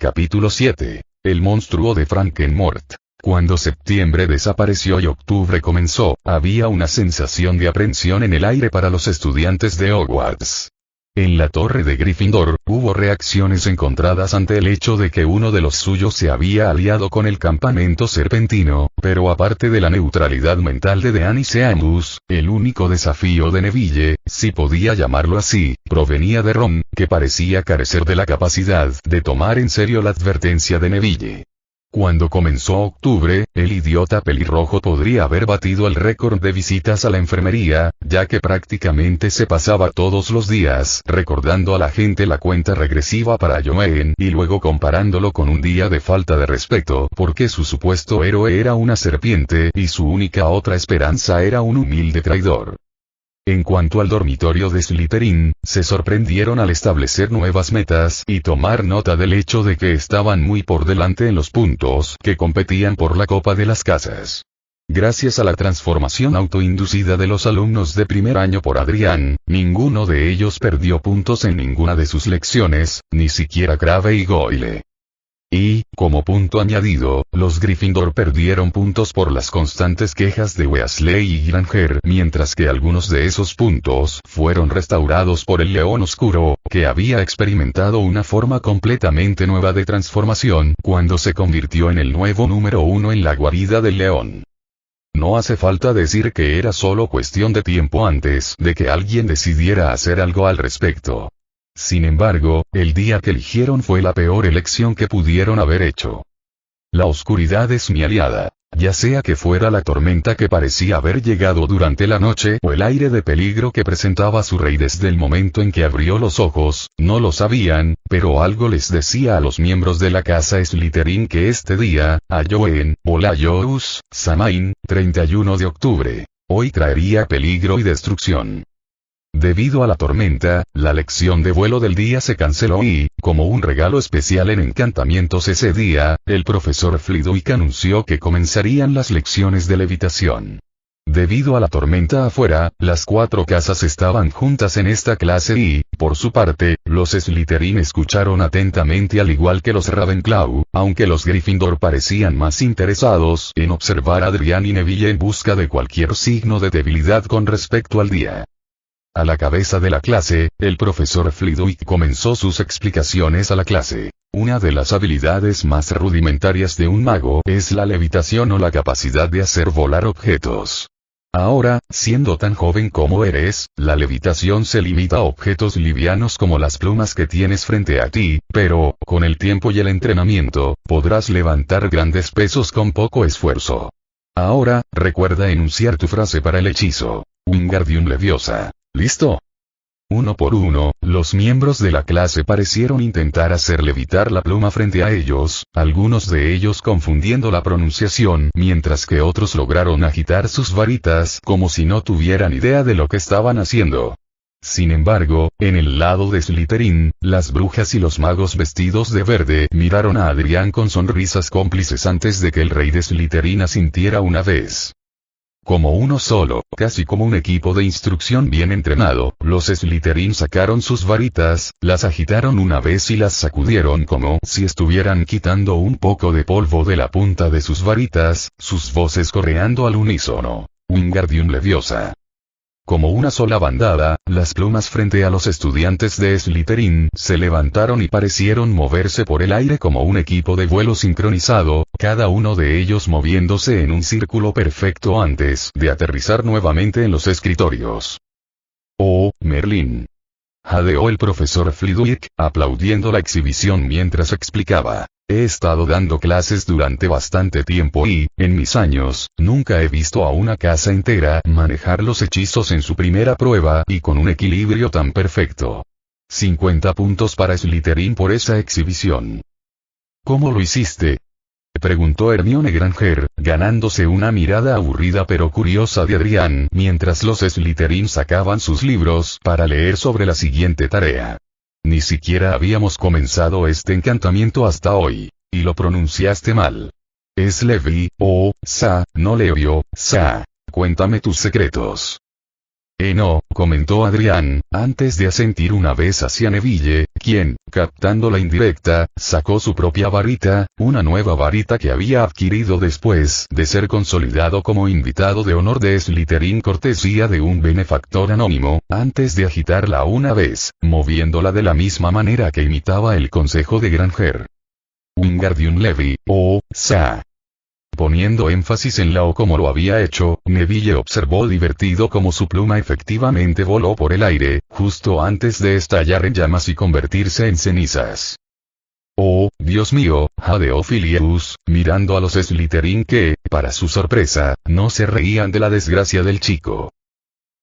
Capítulo 7. El monstruo de Frankenmort. Cuando septiembre desapareció y octubre comenzó, había una sensación de aprensión en el aire para los estudiantes de Hogwarts. En la torre de Gryffindor, hubo reacciones encontradas ante el hecho de que uno de los suyos se había aliado con el campamento serpentino, pero aparte de la neutralidad mental de Dean y Seamus, el único desafío de Neville, si podía llamarlo así, provenía de Ron, que parecía carecer de la capacidad de tomar en serio la advertencia de Neville. Cuando comenzó octubre, el idiota pelirrojo podría haber batido el récord de visitas a la enfermería, ya que prácticamente se pasaba todos los días recordando a la gente la cuenta regresiva para Halloween y luego comparándolo con un día de falta de respeto porque su supuesto héroe era una serpiente y su única otra esperanza era un humilde traidor. En cuanto al dormitorio de Slytherin, se sorprendieron al establecer nuevas metas y tomar nota del hecho de que estaban muy por delante en los puntos que competían por la copa de las casas. Gracias a la transformación autoinducida de los alumnos de primer año por Adrián, ninguno de ellos perdió puntos en ninguna de sus lecciones, ni siquiera Crabbe y Goyle. Y, como punto añadido, los Gryffindor perdieron puntos por las constantes quejas de Weasley y Granger, mientras que algunos de esos puntos fueron restaurados por el León Oscuro, que había experimentado una forma completamente nueva de transformación cuando se convirtió en el nuevo número 1 en la guarida del león. No hace falta decir que era solo cuestión de tiempo antes de que alguien decidiera hacer algo al respecto. Sin embargo, el día que eligieron fue la peor elección que pudieron haber hecho. La oscuridad es mi aliada. Ya sea que fuera la tormenta que parecía haber llegado durante la noche o el aire de peligro que presentaba su rey desde el momento en que abrió los ojos, no lo sabían, pero algo les decía a los miembros de la casa Slytherin que este día, Halloween, o Laios, Samhain, 31 de octubre, hoy traería peligro y destrucción. Debido a la tormenta, la lección de vuelo del día se canceló y, como un regalo especial en encantamientos ese día, el profesor Flitwick anunció que comenzarían las lecciones de levitación. Debido a la tormenta afuera, las 4 casas estaban juntas en esta clase y, por su parte, los Slytherin escucharon atentamente al igual que los Ravenclaw, aunque los Gryffindor parecían más interesados en observar a Adrián y Neville en busca de cualquier signo de debilidad con respecto al día. A la cabeza de la clase, el profesor Flitwick comenzó sus explicaciones a la clase. Una de las habilidades más rudimentarias de un mago es la levitación o la capacidad de hacer volar objetos. Ahora, siendo tan joven como eres, la levitación se limita a objetos livianos como las plumas que tienes frente a ti, pero, con el tiempo y el entrenamiento, podrás levantar grandes pesos con poco esfuerzo. Ahora, recuerda enunciar tu frase para el hechizo. Wingardium Leviosa. ¿Listo? Uno por uno, los miembros de la clase parecieron intentar hacer levitar la pluma frente a ellos, algunos de ellos confundiendo la pronunciación, mientras que otros lograron agitar sus varitas como si no tuvieran idea de lo que estaban haciendo. Sin embargo, en el lado de Slytherin, las brujas y los magos vestidos de verde miraron a Adrián con sonrisas cómplices antes de que el rey de Slytherin asintiera una vez. Como uno solo, casi como un equipo de instrucción bien entrenado, los Slytherin sacaron sus varitas, las agitaron una vez y las sacudieron como si estuvieran quitando un poco de polvo de la punta de sus varitas, sus voces correando al unísono. Wingardium Leviosa. Como una sola bandada, las plumas frente a los estudiantes de Slytherin se levantaron y parecieron moverse por el aire como un equipo de vuelo sincronizado, cada uno de ellos moviéndose en un círculo perfecto antes de aterrizar nuevamente en los escritorios. ¡Oh, Merlín! Jadeó el profesor Flitwick, aplaudiendo la exhibición mientras explicaba. He estado dando clases durante bastante tiempo y, en mis años, nunca he visto a una casa entera manejar los hechizos en su primera prueba y con un equilibrio tan perfecto. 50 puntos para Slytherin por esa exhibición. ¿Cómo lo hiciste?, preguntó Hermione Granger, ganándose una mirada aburrida pero curiosa de Adrián mientras los Slytherin sacaban sus libros para leer sobre la siguiente tarea. Ni siquiera habíamos comenzado este encantamiento hasta hoy. Y lo pronunciaste mal. Es Levi, o, Sa, no Levio, Sa. Cuéntame tus secretos. No, comentó Adrián, antes de asentir una vez hacia Neville, quien, captando la indirecta, sacó su propia varita, una nueva varita que había adquirido después de ser consolidado como invitado de honor de Slytherin cortesía de un benefactor anónimo, antes de agitarla una vez, moviéndola de la misma manera que imitaba el consejo de Granger. Wingardium Levy, sea. Poniendo énfasis en la O como lo había hecho, Neville observó divertido cómo su pluma efectivamente voló por el aire, justo antes de estallar en llamas y convertirse en cenizas. Oh, Dios mío, jadeó Filius, mirando a los Slytherin que, para su sorpresa, no se reían de la desgracia del chico.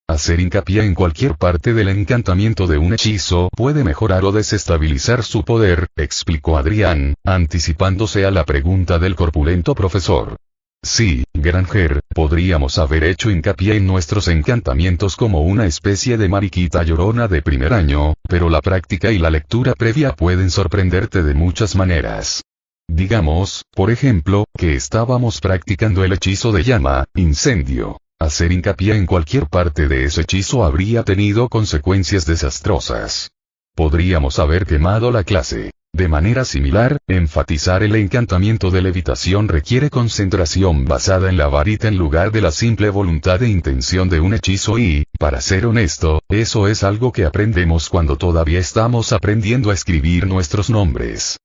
Hacer hincapié en cualquier parte del encantamiento de un hechizo puede mejorar o desestabilizar su poder, explicó Adrián, anticipándose a la pregunta del corpulento profesor. Sí, Granger, podríamos haber hecho hincapié en nuestros encantamientos como una especie de mariquita llorona de primer año, pero la práctica y la lectura previa pueden sorprenderte de muchas maneras. Digamos, por ejemplo, que estábamos practicando el hechizo de llama, incendio. Hacer hincapié en cualquier parte de ese hechizo habría tenido consecuencias desastrosas. Podríamos haber quemado la clase. De manera similar, enfatizar el encantamiento de levitación requiere concentración basada en la varita en lugar de la simple voluntad e intención de un hechizo y, para ser honesto, eso es algo que aprendemos cuando todavía estamos aprendiendo a escribir nuestros nombres.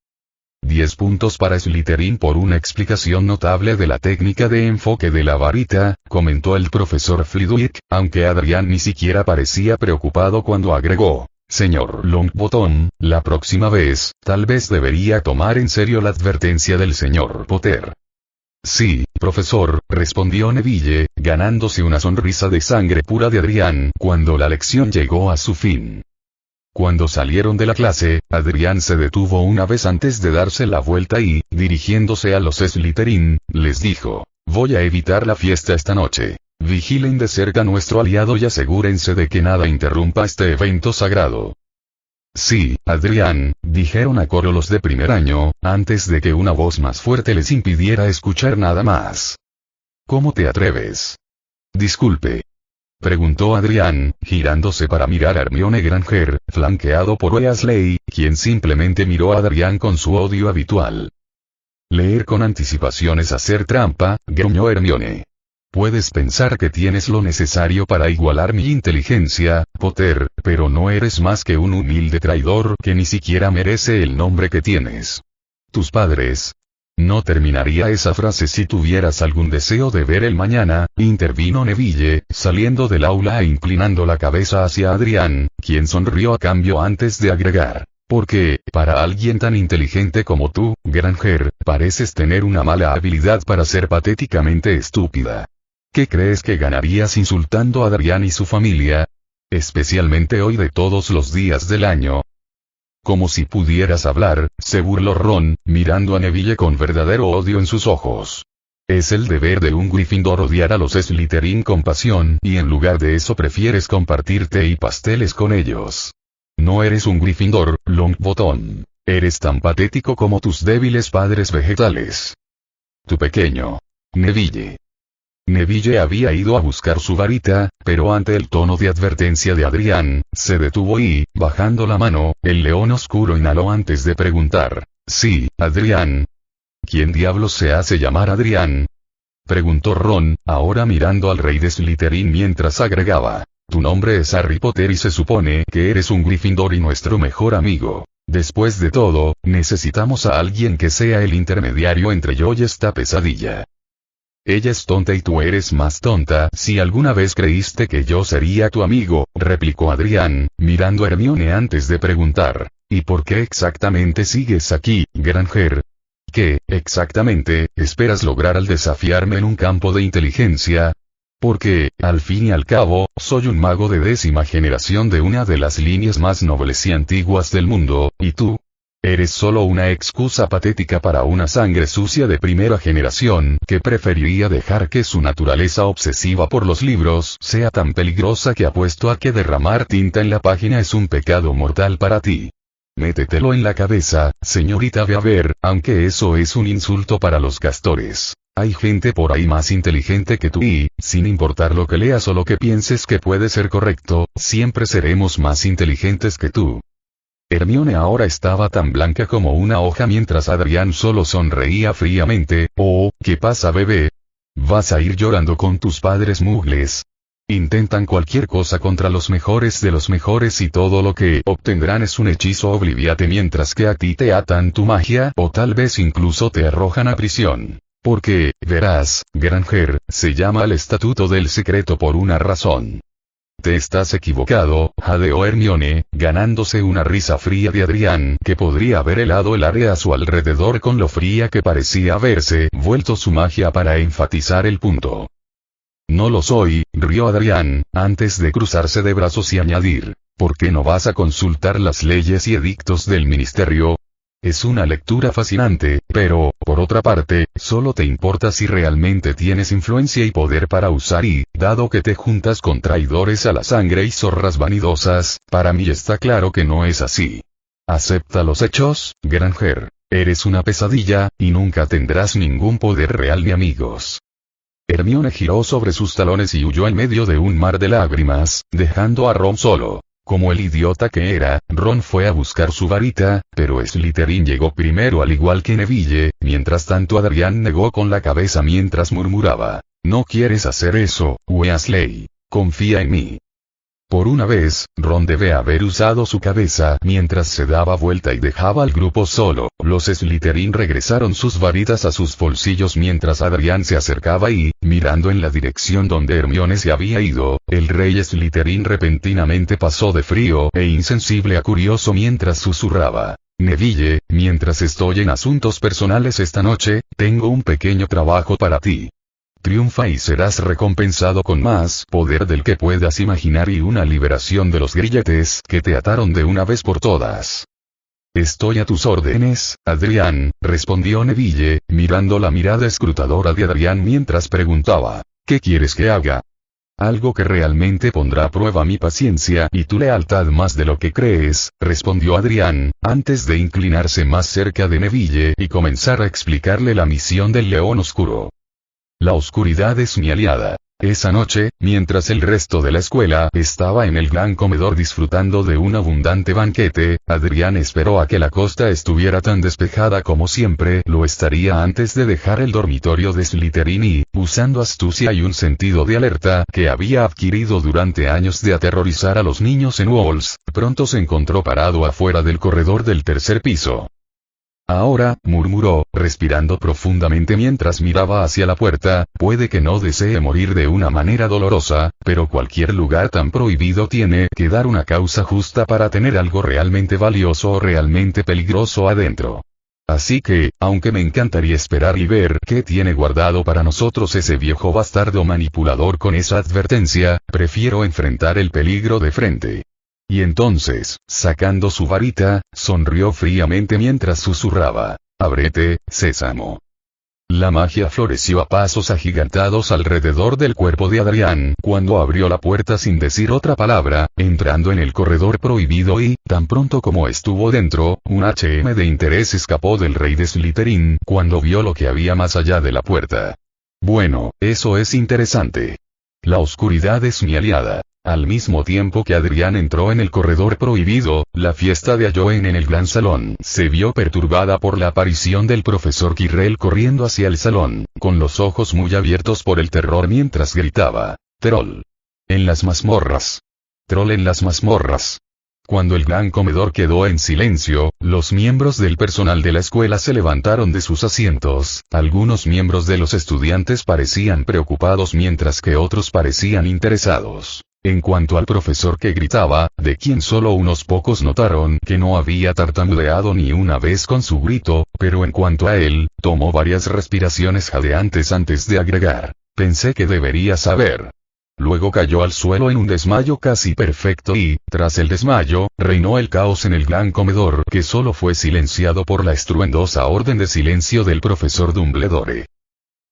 10 puntos para Slytherin por una explicación notable de la técnica de enfoque de la varita, comentó el profesor Flitwick, aunque Adrián ni siquiera parecía preocupado cuando agregó: Señor Longbottom, la próxima vez, tal vez debería tomar en serio la advertencia del señor Potter. Sí, profesor, respondió Neville, ganándose una sonrisa de sangre pura de Adrián cuando la lección llegó a su fin. Cuando salieron de la clase, Adrián se detuvo una vez antes de darse la vuelta y, dirigiéndose a los Slytherin, les dijo: voy a evitar la fiesta esta noche. Vigilen de cerca a nuestro aliado y asegúrense de que nada interrumpa este evento sagrado. Sí, Adrián, dijeron a coro los de primer año, antes de que una voz más fuerte les impidiera escuchar nada más. ¿Cómo te atreves? Disculpe. Preguntó Adrián, girándose para mirar a Hermione Granger, flanqueado por Weasley, quien simplemente miró a Adrián con su odio habitual. Leer con anticipación es hacer trampa, gruñó Hermione. Puedes pensar que tienes lo necesario para igualar mi inteligencia, Potter, pero no eres más que un humilde traidor que ni siquiera merece el nombre que tienes. Tus padres. No terminaría esa frase si tuvieras algún deseo de ver el mañana, intervino Neville, saliendo del aula e inclinando la cabeza hacia Adrián, quien sonrió a cambio antes de agregar: porque, para alguien tan inteligente como tú, Granger, pareces tener una mala habilidad para ser patéticamente estúpida. ¿Qué crees que ganarías insultando a Adrián y su familia? Especialmente hoy de todos los días del año. Como si pudieras hablar, se burló Ron, mirando a Neville con verdadero odio en sus ojos. Es el deber de un Gryffindor odiar a los Slytherin con pasión y en lugar de eso prefieres compartir té y pasteles con ellos. No eres un Gryffindor, Longbottom. Eres tan patético como tus débiles padres vegetales. Tu pequeño. Neville. Neville había ido a buscar su varita, pero ante el tono de advertencia de Adrián, se detuvo y, bajando la mano, el león oscuro inhaló antes de preguntar: sí, Adrián. ¿Quién diablos se hace llamar Adrián? Preguntó Ron, ahora mirando al rey de Slytherin mientras agregaba: tu nombre es Harry Potter y se supone que eres un Gryffindor y nuestro mejor amigo. Después de todo, necesitamos a alguien que sea el intermediario entre yo y esta pesadilla. Ella es tonta y tú eres más tonta si alguna vez creíste que yo sería tu amigo, replicó Adrián, mirando a Hermione antes de preguntar: ¿y por qué exactamente sigues aquí, Granger? ¿Qué, exactamente, esperas lograr al desafiarme en un campo de inteligencia? Porque, al fin y al cabo, soy un mago de 10ª generación de una de las líneas más nobles y antiguas del mundo, y tú eres solo una excusa patética para una sangre sucia de primera generación que preferiría dejar que su naturaleza obsesiva por los libros sea tan peligrosa que apuesto a que derramar tinta en la página es un pecado mortal para ti. Métetelo en la cabeza, señorita Beaver, aunque eso es un insulto para los castores. Hay gente por ahí más inteligente que tú y, sin importar lo que leas o lo que pienses que puede ser correcto, siempre seremos más inteligentes que tú. Hermione ahora estaba tan blanca como una hoja mientras Adrián solo sonreía fríamente. Oh, ¿qué pasa, bebé? ¿Vas a ir llorando con tus padres muggles? Intentan cualquier cosa contra los mejores de los mejores y todo lo que obtendrán es un hechizo Obliviate mientras que a ti te atan tu magia o tal vez incluso te arrojan a prisión. Porque, verás, Granger, se llama el Estatuto del Secreto por una razón. Te estás equivocado, jadeó Hermione, ganándose una risa fría de Adrián que podría haber helado el área a su alrededor con lo fría que parecía haberse vuelto su magia para enfatizar el punto. No lo soy, rió Adrián, antes de cruzarse de brazos y añadir, ¿por qué no vas a consultar las leyes y edictos del ministerio? Es una lectura fascinante, pero, por otra parte, solo te importa si realmente tienes influencia y poder para usar y, dado que te juntas con traidores a la sangre y zorras vanidosas, para mí está claro que no es así. Acepta los hechos, Granger. Eres una pesadilla, y nunca tendrás ningún poder real ni amigos. Hermione giró sobre sus talones y huyó en medio de un mar de lágrimas, dejando a Ron solo. Como el idiota que era, Ron fue a buscar su varita, pero Slytherin llegó primero al igual que Neville. Mientras tanto Adrián negó con la cabeza mientras murmuraba, no quieres hacer eso, Weasley. Confía en mí. Por una vez, Ron debe haber usado su cabeza mientras se daba vuelta y dejaba al grupo solo. Los Slytherin regresaron sus varitas a sus bolsillos mientras Adrián se acercaba y, mirando en la dirección donde Hermione se había ido, el rey Slytherin repentinamente pasó de frío e insensible a curioso mientras susurraba. Neville, mientras estoy en asuntos personales esta noche, tengo un pequeño trabajo para ti. Triunfa y serás recompensado con más poder del que puedas imaginar y una liberación de los grilletes que te ataron de una vez por todas. Estoy a tus órdenes, Adrián, respondió Neville, mirando la mirada escrutadora de Adrián mientras preguntaba, ¿qué quieres que haga? Algo que realmente pondrá a prueba mi paciencia y tu lealtad más de lo que crees, respondió Adrián, antes de inclinarse más cerca de Neville y comenzar a explicarle la misión del León Oscuro. La oscuridad es mi aliada. Esa noche, mientras el resto de la escuela estaba en el gran comedor disfrutando de un abundante banquete, Adrián esperó a que la costa estuviera tan despejada como siempre lo estaría antes de dejar el dormitorio de Slytherin y, usando astucia y un sentido de alerta que había adquirido durante años de aterrorizar a los niños en Walls, pronto se encontró parado afuera del corredor del tercer piso. Ahora, murmuró, respirando profundamente mientras miraba hacia la puerta, puede que no desee morir de una manera dolorosa, pero cualquier lugar tan prohibido tiene que dar una causa justa para tener algo realmente valioso o realmente peligroso adentro. Así que, aunque me encantaría esperar y ver qué tiene guardado para nosotros ese viejo bastardo manipulador con esa advertencia, prefiero enfrentar el peligro de frente. Y entonces, sacando su varita, sonrió fríamente mientras susurraba, ábrete, sésamo. La magia floreció a pasos agigantados alrededor del cuerpo de Adrián cuando abrió la puerta sin decir otra palabra, entrando en el corredor prohibido y, tan pronto como estuvo dentro, un HM de interés escapó del rey de Slytherin cuando vio lo que había más allá de la puerta. Bueno, eso es interesante. La oscuridad es mi aliada. Al mismo tiempo que Adrián entró en el corredor prohibido, la fiesta de Halloween en el gran salón se vio perturbada por la aparición del profesor Quirrell corriendo hacia el salón, con los ojos muy abiertos por el terror mientras gritaba, «Troll. En las mazmorras. Troll en las mazmorras». Cuando el gran comedor quedó en silencio, los miembros del personal de la escuela se levantaron de sus asientos, algunos miembros de los estudiantes parecían preocupados mientras que otros parecían interesados. En cuanto al profesor que gritaba, de quien solo unos pocos notaron que no había tartamudeado ni una vez con su grito, pero en cuanto a él, tomó varias respiraciones jadeantes antes de agregar, pensé que debería saber. Luego cayó al suelo en un desmayo casi perfecto y, tras el desmayo, reinó el caos en el gran comedor que solo fue silenciado por la estruendosa orden de silencio del profesor Dumbledore.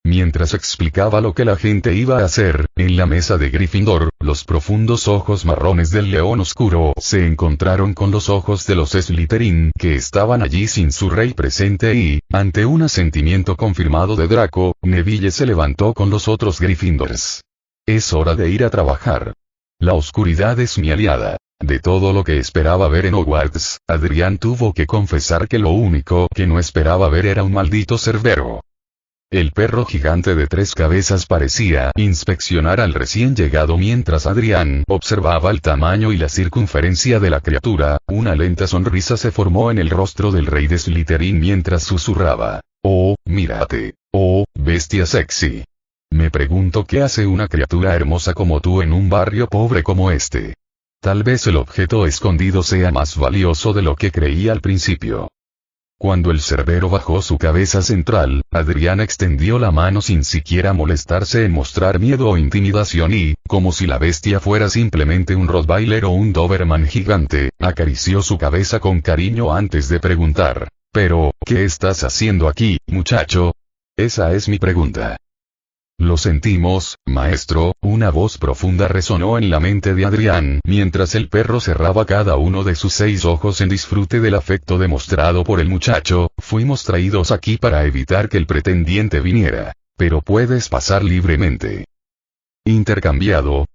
Mientras explicaba lo que la gente iba a hacer, en la mesa de Gryffindor, los profundos ojos marrones del león oscuro se encontraron con los ojos de los Slytherin que estaban allí sin su rey presente y, ante un asentimiento confirmado de Draco, Neville se levantó con los otros Gryffindors. Es hora de ir a trabajar. La oscuridad es mi aliada. De todo lo que esperaba ver en Hogwarts, Adrián tuvo que confesar que lo único que no esperaba ver era un maldito cerbero. El perro gigante de 3 cabezas parecía inspeccionar al recién llegado mientras Adrián observaba el tamaño y la circunferencia de la criatura. Una lenta sonrisa se formó en el rostro del rey de Slytherin mientras susurraba: «Oh, mírate. Oh, bestia sexy. Me pregunto qué hace una criatura hermosa como tú en un barrio pobre como este. Tal vez el objeto escondido sea más valioso de lo que creía al principio». Cuando el cerbero bajó su cabeza central, Adrián extendió la mano sin siquiera molestarse en mostrar miedo o intimidación y, como si la bestia fuera simplemente un Rottweiler o un Doberman gigante, acarició su cabeza con cariño antes de preguntar: «Pero, ¿qué estás haciendo aquí, muchacho?» «Esa es mi pregunta». «Lo sentimos, maestro», una voz profunda resonó en la mente de Adrián mientras el perro cerraba cada uno de sus 6 ojos en disfrute del afecto demostrado por el muchacho. «Fuimos traídos aquí para evitar que el pretendiente viniera. Pero puedes pasar libremente». «¿Intercambiado?»,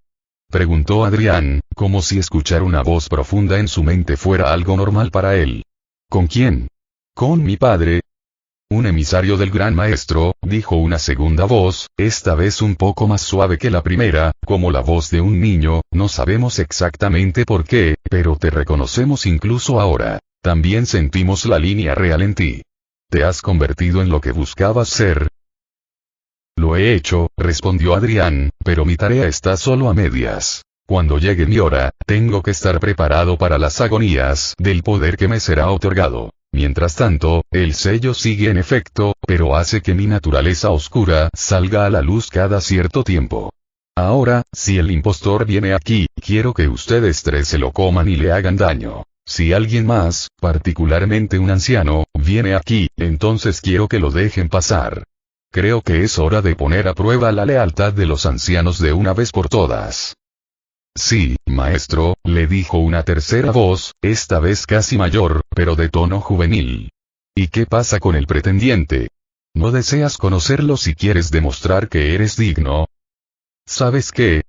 preguntó Adrián, como si escuchar una voz profunda en su mente fuera algo normal para él. «¿Con quién?» «Con mi padre». «Un emisario del gran maestro», dijo una segunda voz, esta vez un poco más suave que la primera, como la voz de un niño. «No sabemos exactamente por qué, pero te reconocemos incluso ahora. También sentimos la línea real en ti. ¿Te has convertido en lo que buscabas ser?» «Lo he hecho», respondió Adrián, «pero mi tarea está solo a medias. Cuando llegue mi hora, tengo que estar preparado para las agonías del poder que me será otorgado. Mientras tanto, el sello sigue en efecto, pero hace que mi naturaleza oscura salga a la luz cada cierto tiempo. Ahora, si el impostor viene aquí, quiero que ustedes 3 se lo coman y le hagan daño. Si alguien más, particularmente un anciano, viene aquí, entonces quiero que lo dejen pasar. Creo que es hora de poner a prueba la lealtad de los ancianos de una vez por todas». «Sí, maestro», le dijo una tercera voz, esta vez casi mayor, pero de tono juvenil. «¿Y qué pasa con el pretendiente? ¿No deseas conocerlo si quieres demostrar que eres digno?» «¿Sabes qué?»,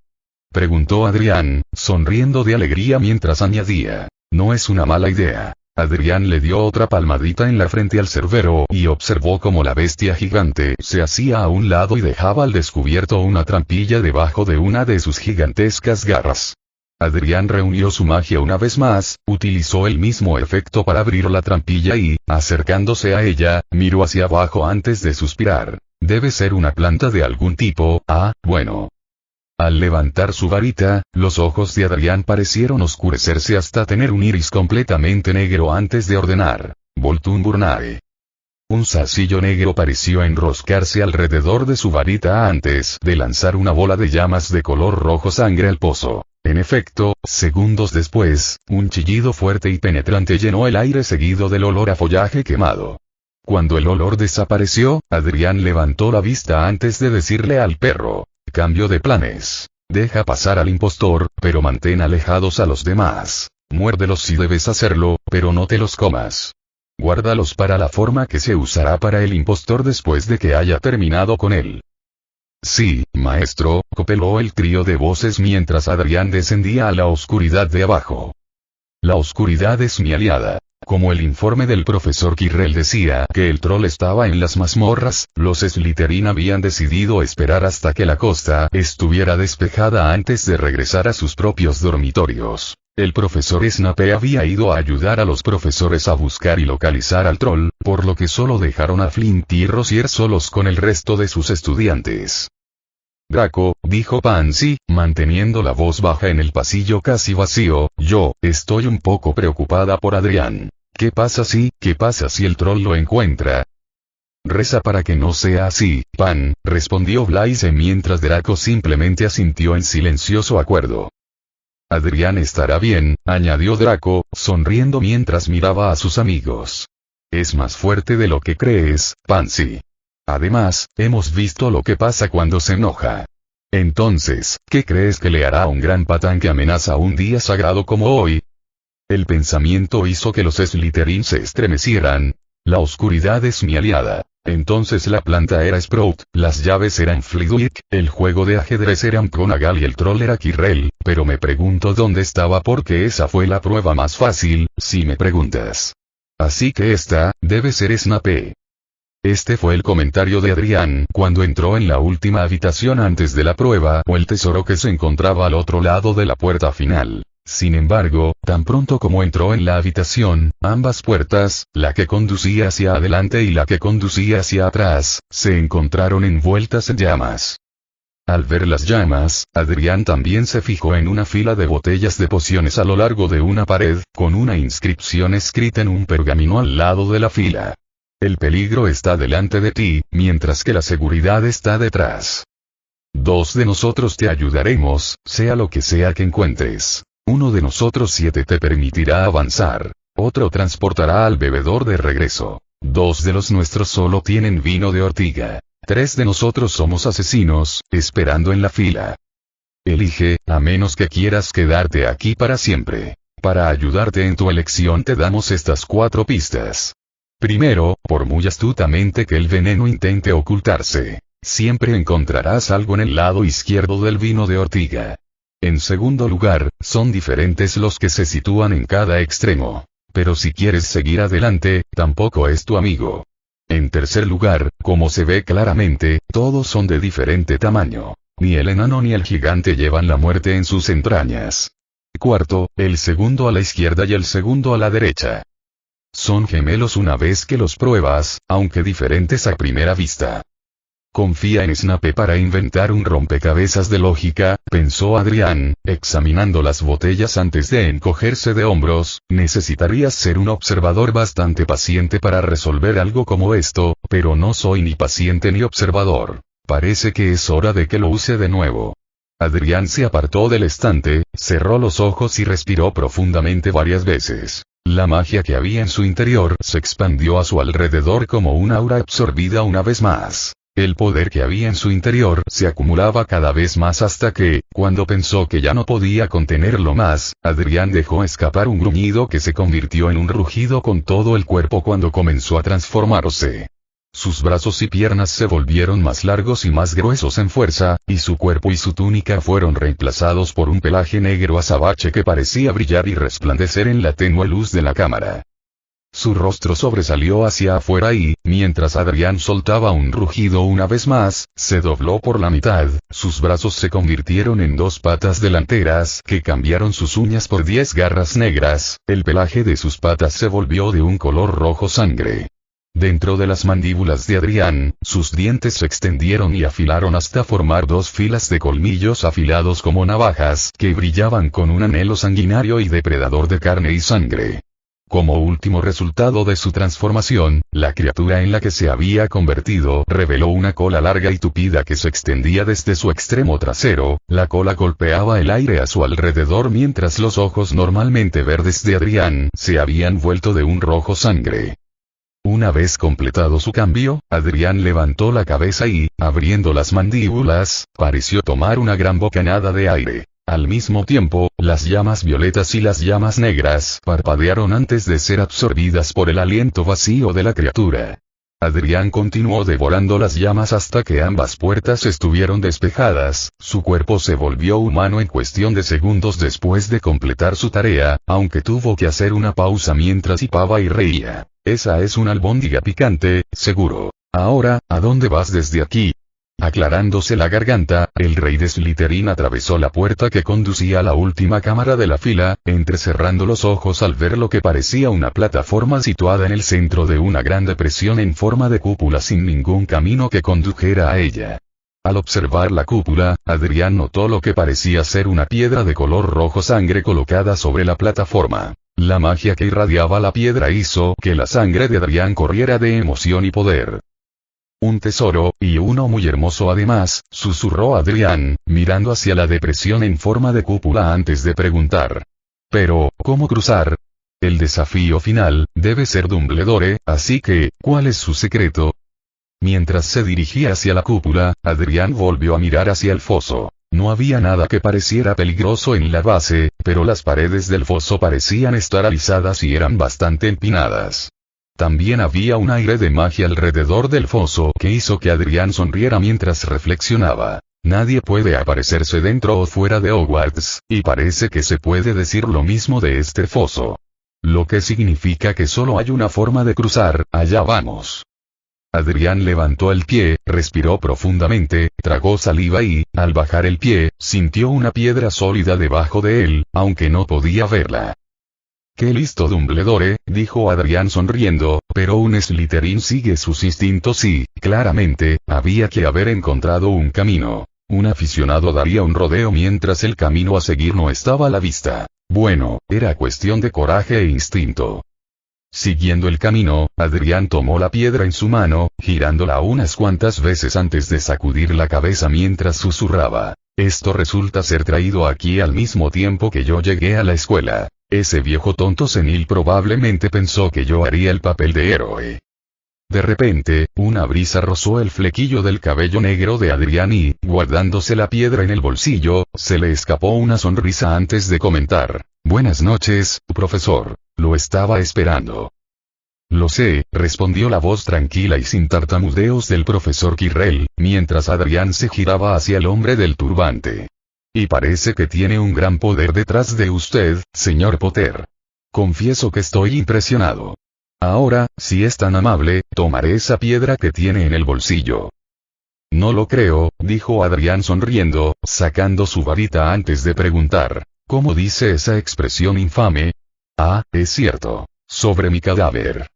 preguntó Adrián, sonriendo de alegría mientras añadía: «No es una mala idea». Adrián le dio otra palmadita en la frente al cerbero y observó cómo la bestia gigante se hacía a un lado y dejaba al descubierto una trampilla debajo de una de sus gigantescas garras. Adrián reunió su magia una vez más, utilizó el mismo efecto para abrir la trampilla y, acercándose a ella, miró hacia abajo antes de suspirar. «Debe ser una planta de algún tipo, bueno». Al levantar su varita, los ojos de Adrián parecieron oscurecerse hasta tener un iris completamente negro antes de ordenar: «Voltun Burnae». Un zarcillo negro pareció enroscarse alrededor de su varita antes de lanzar una bola de llamas de color rojo sangre al pozo. En efecto, segundos después, un chillido fuerte y penetrante llenó el aire seguido del olor a follaje quemado. Cuando el olor desapareció, Adrián levantó la vista antes de decirle al perro: «Cambio de planes. Deja pasar al impostor, pero mantén alejados a los demás. Muérdelos si debes hacerlo, pero no te los comas. Guárdalos para la forma que se usará para el impostor después de que haya terminado con él». «Sí, maestro», copeló el trío de voces mientras Adrián descendía a la oscuridad de abajo. «La oscuridad es mi aliada». Como el informe del profesor Quirrell decía que el troll estaba en las mazmorras, los Slytherin habían decidido esperar hasta que la costa estuviera despejada antes de regresar a sus propios dormitorios. El profesor Snape había ido a ayudar a los profesores a buscar y localizar al troll, por lo que solo dejaron a Flint y Rosier solos con el resto de sus estudiantes. «Draco», dijo Pansy, manteniendo la voz baja en el pasillo casi vacío, «yo estoy un poco preocupada por Adrián. ¿Qué pasa si el troll lo encuentra?» «Reza para que no sea así, Pan», respondió Blaise mientras Draco simplemente asintió en silencioso acuerdo. «Adrián estará bien», añadió Draco, sonriendo mientras miraba a sus amigos. «Es más fuerte de lo que crees, Pansy». Además, hemos visto lo que pasa cuando se enoja. Entonces, ¿qué crees que le hará a un gran patán que amenaza un día sagrado como hoy? El pensamiento hizo que los Slytherin se estremecieran. La oscuridad es mi aliada. Entonces la planta era Sprout, las llaves eran Flitwick, el juego de ajedrez era McGonagall y el troll era Quirrell, pero me pregunto dónde estaba porque esa fue la prueba más fácil, si me preguntas. Así que esta, debe ser Snape. Este fue el comentario de Adrián cuando entró en la última habitación antes de la prueba o el tesoro que se encontraba al otro lado de la puerta final. Sin embargo, tan pronto como entró en la habitación, ambas puertas, la que conducía hacia adelante y la que conducía hacia atrás, se encontraron envueltas en llamas. Al ver las llamas, Adrián también se fijó en una fila de botellas de pociones a lo largo de una pared, con una inscripción escrita en un pergamino al lado de la fila. El peligro está delante de ti, mientras que la seguridad está detrás. 2 de nosotros te ayudaremos, sea lo que sea que encuentres. 1 de nosotros 7 te permitirá avanzar. Otro transportará al bebedor de regreso. 2 de los nuestros solo tienen vino de ortiga. 3 de nosotros somos asesinos, esperando en la fila. Elige, a menos que quieras quedarte aquí para siempre. Para ayudarte en tu elección te damos estas 4 pistas. Primero, por muy astutamente que el veneno intente ocultarse, siempre encontrarás algo en el lado izquierdo del vino de ortiga. En segundo lugar, son diferentes los que se sitúan en cada extremo. Pero si quieres seguir adelante, tampoco es tu amigo. En tercer lugar, como se ve claramente, todos son de diferente tamaño. Ni el enano ni el gigante llevan la muerte en sus entrañas. Cuarto, el segundo a la izquierda y el segundo a la derecha. Son gemelos una vez que los pruebas, aunque diferentes a primera vista. Confía en Snape para inventar un rompecabezas de lógica, pensó Adrián, examinando las botellas antes de encogerse de hombros. Necesitarías ser un observador bastante paciente para resolver algo como esto, pero no soy ni paciente ni observador. Parece que es hora de que lo use de nuevo. Adrián se apartó del estante, cerró los ojos y respiró profundamente varias veces. La magia que había en su interior se expandió a su alrededor como un aura absorbida una vez más. El poder que había en su interior se acumulaba cada vez más hasta que, cuando pensó que ya no podía contenerlo más, Adrián dejó escapar un gruñido que se convirtió en un rugido con todo el cuerpo cuando comenzó a transformarse. Sus brazos y piernas se volvieron más largos y más gruesos en fuerza, y su cuerpo y su túnica fueron reemplazados por un pelaje negro azabache que parecía brillar y resplandecer en la tenue luz de la cámara. Su rostro sobresalió hacia afuera y, mientras Adrián soltaba un rugido una vez más, se dobló por la mitad, sus brazos se convirtieron en 2 patas delanteras que cambiaron sus uñas por 10 garras negras, el pelaje de sus patas se volvió de un color rojo sangre. Dentro de las mandíbulas de Adrián, sus dientes se extendieron y afilaron hasta formar 2 filas de colmillos afilados como navajas que brillaban con un anhelo sanguinario y depredador de carne y sangre. Como último resultado de su transformación, la criatura en la que se había convertido reveló una cola larga y tupida que se extendía desde su extremo trasero. La cola golpeaba el aire a su alrededor mientras los ojos normalmente verdes de Adrián se habían vuelto de un rojo sangre. Una vez completado su cambio, Adrián levantó la cabeza y, abriendo las mandíbulas, pareció tomar una gran bocanada de aire. Al mismo tiempo, las llamas violetas y las llamas negras parpadearon antes de ser absorbidas por el aliento vacío de la criatura. Adrián continuó devorando las llamas hasta que ambas puertas estuvieron despejadas, su cuerpo se volvió humano en cuestión de segundos después de completar su tarea, aunque tuvo que hacer una pausa mientras hipaba y reía. Esa es una albóndiga picante, seguro. Ahora, ¿a dónde vas desde aquí? Aclarándose la garganta, el rey de Slytherin atravesó la puerta que conducía a la última cámara de la fila, entrecerrando los ojos al ver lo que parecía una plataforma situada en el centro de una gran depresión en forma de cúpula sin ningún camino que condujera a ella. Al observar la cúpula, Adrián notó lo que parecía ser una piedra de color rojo sangre colocada sobre la plataforma. La magia que irradiaba la piedra hizo que la sangre de Adrián corriera de emoción y poder. Un tesoro, y uno muy hermoso además, susurró Adrián, mirando hacia la depresión en forma de cúpula antes de preguntar. Pero, ¿cómo cruzar? El desafío final, debe ser Dumbledore, así que, ¿cuál es su secreto? Mientras se dirigía hacia la cúpula, Adrián volvió a mirar hacia el foso. No había nada que pareciera peligroso en la base, pero las paredes del foso parecían estar alisadas y eran bastante empinadas. También había un aire de magia alrededor del foso que hizo que Adrián sonriera mientras reflexionaba. Nadie puede aparecerse dentro o fuera de Hogwarts, y parece que se puede decir lo mismo de este foso. Lo que significa que solo hay una forma de cruzar, allá vamos. Adrián levantó el pie, respiró profundamente, tragó saliva y, al bajar el pie, sintió una piedra sólida debajo de él, aunque no podía verla. «Qué listo Dumbledore», dijo Adrián sonriendo, pero un Slytherin sigue sus instintos y, claramente, había que haber encontrado un camino. Un aficionado daría un rodeo mientras el camino a seguir no estaba a la vista. Bueno, era cuestión de coraje e instinto. Siguiendo el camino, Adrián tomó la piedra en su mano, girándola unas cuantas veces antes de sacudir la cabeza mientras susurraba. «Esto resulta ser traído aquí al mismo tiempo que yo llegué a la escuela. Ese viejo tonto senil probablemente pensó que yo haría el papel de héroe». De repente, una brisa rozó el flequillo del cabello negro de Adrián y, guardándose la piedra en el bolsillo, se le escapó una sonrisa antes de comentar. «Buenas noches, profesor. Lo estaba esperando». «Lo sé», respondió la voz tranquila y sin tartamudeos del profesor Quirrell, mientras Adrián se giraba hacia el hombre del turbante. «Y parece que tiene un gran poder detrás de usted, señor Potter. Confieso que estoy impresionado. Ahora, si es tan amable, tomaré esa piedra que tiene en el bolsillo». «No lo creo», dijo Adrián sonriendo, sacando su varita antes de preguntar. «¿Cómo dice esa expresión infame?» «Ah, es cierto. Sobre mi cadáver».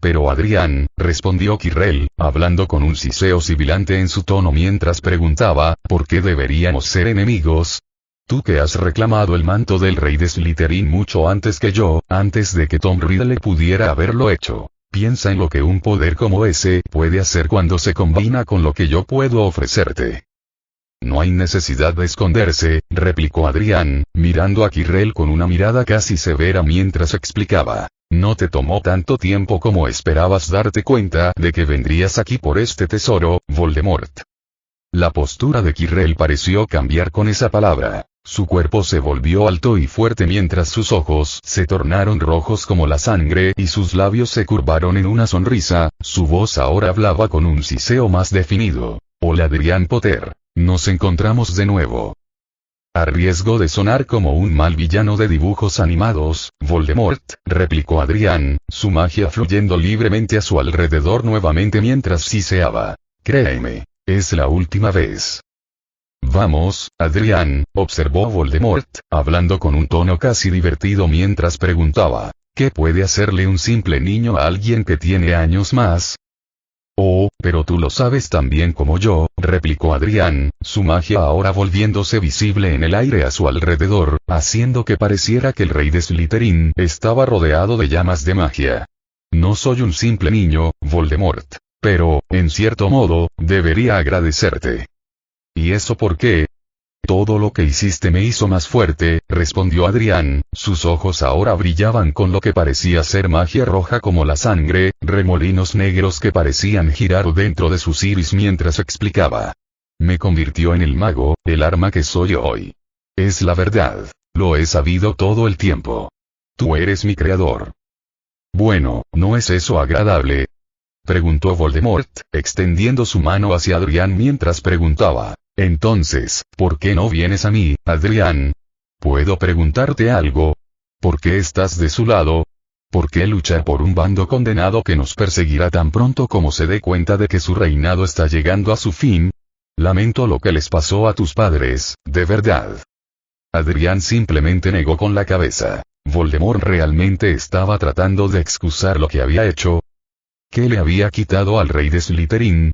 «Pero Adrián», respondió Quirrell, hablando con un siseo sibilante en su tono mientras preguntaba, ¿por qué deberíamos ser enemigos? Tú que has reclamado el manto del rey de Slytherin mucho antes que yo, antes de que Tom Riddle pudiera haberlo hecho. Piensa en lo que un poder como ese puede hacer cuando se combina con lo que yo puedo ofrecerte». «No hay necesidad de esconderse», replicó Adrián, mirando a Quirrell con una mirada casi severa mientras explicaba. «No te tomó tanto tiempo como esperabas darte cuenta de que vendrías aquí por este tesoro, Voldemort». La postura de Quirrell pareció cambiar con esa palabra. Su cuerpo se volvió alto y fuerte mientras sus ojos se tornaron rojos como la sangre y sus labios se curvaron en una sonrisa. Su voz ahora hablaba con un siseo más definido. «Hola Adrián Potter. Nos encontramos de nuevo». «A riesgo de sonar como un mal villano de dibujos animados, Voldemort», replicó Adrián, su magia fluyendo libremente a su alrededor nuevamente mientras siseaba. «Créeme, es la última vez». «Vamos, Adrián», observó Voldemort, hablando con un tono casi divertido mientras preguntaba. «¿Qué puede hacerle un simple niño a alguien que tiene años más?» «Oh, pero tú lo sabes tan bien como yo», replicó Adrián, su magia ahora volviéndose visible en el aire a su alrededor, haciendo que pareciera que el rey de Slytherin estaba rodeado de llamas de magia. «No soy un simple niño, Voldemort. Pero, en cierto modo, debería agradecerte». «¿Y eso por qué?» «Todo lo que hiciste me hizo más fuerte», respondió Adrián, sus ojos ahora brillaban con lo que parecía ser magia roja como la sangre, remolinos negros que parecían girar dentro de sus iris mientras explicaba. «Me convirtió en el mago, el arma que soy hoy. Es la verdad. Lo he sabido todo el tiempo. Tú eres mi creador». «Bueno, ¿no es eso agradable?», preguntó Voldemort, extendiendo su mano hacia Adrián mientras preguntaba. «Entonces, ¿por qué no vienes a mí, Adrián? ¿Puedo preguntarte algo? ¿Por qué estás de su lado? ¿Por qué luchar por un bando condenado que nos perseguirá tan pronto como se dé cuenta de que su reinado está llegando a su fin? Lamento lo que les pasó a tus padres, de verdad». Adrián simplemente negó con la cabeza. Voldemort realmente estaba tratando de excusar lo que había hecho. ¿Qué le había quitado al rey de Slytherin?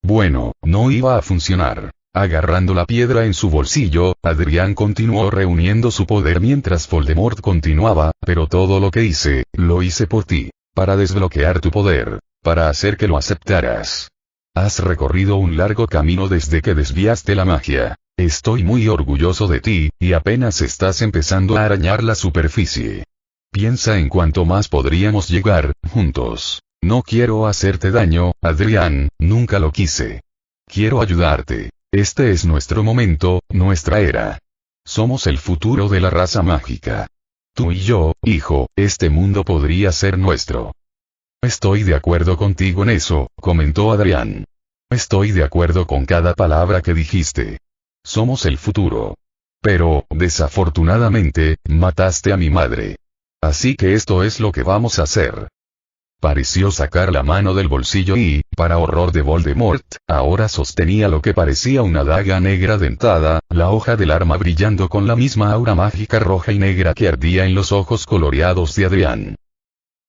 Bueno, no iba a funcionar. Agarrando la piedra en su bolsillo, Adrián continuó reuniendo su poder mientras Voldemort continuaba, «Pero todo lo que hice, lo hice por ti. Para desbloquear tu poder. Para hacer que lo aceptaras. Has recorrido un largo camino desde que desviaste la magia. Estoy muy orgulloso de ti, y apenas estás empezando a arañar la superficie. Piensa en cuánto más podríamos llegar, juntos. No quiero hacerte daño, Adrián, nunca lo quise. Quiero ayudarte. Este es nuestro momento, nuestra era. Somos el futuro de la raza mágica. Tú y yo, hijo, este mundo podría ser nuestro. Estoy de acuerdo contigo en eso, comentó Adrián. Estoy de acuerdo con cada palabra que dijiste. Somos el futuro. Pero, desafortunadamente, mataste a mi madre. Así que esto es lo que vamos a hacer. Pareció sacar la mano del bolsillo y, para horror de Voldemort, ahora sostenía lo que parecía una daga negra dentada, la hoja del arma brillando con la misma aura mágica roja y negra que ardía en los ojos coloreados de Adrián.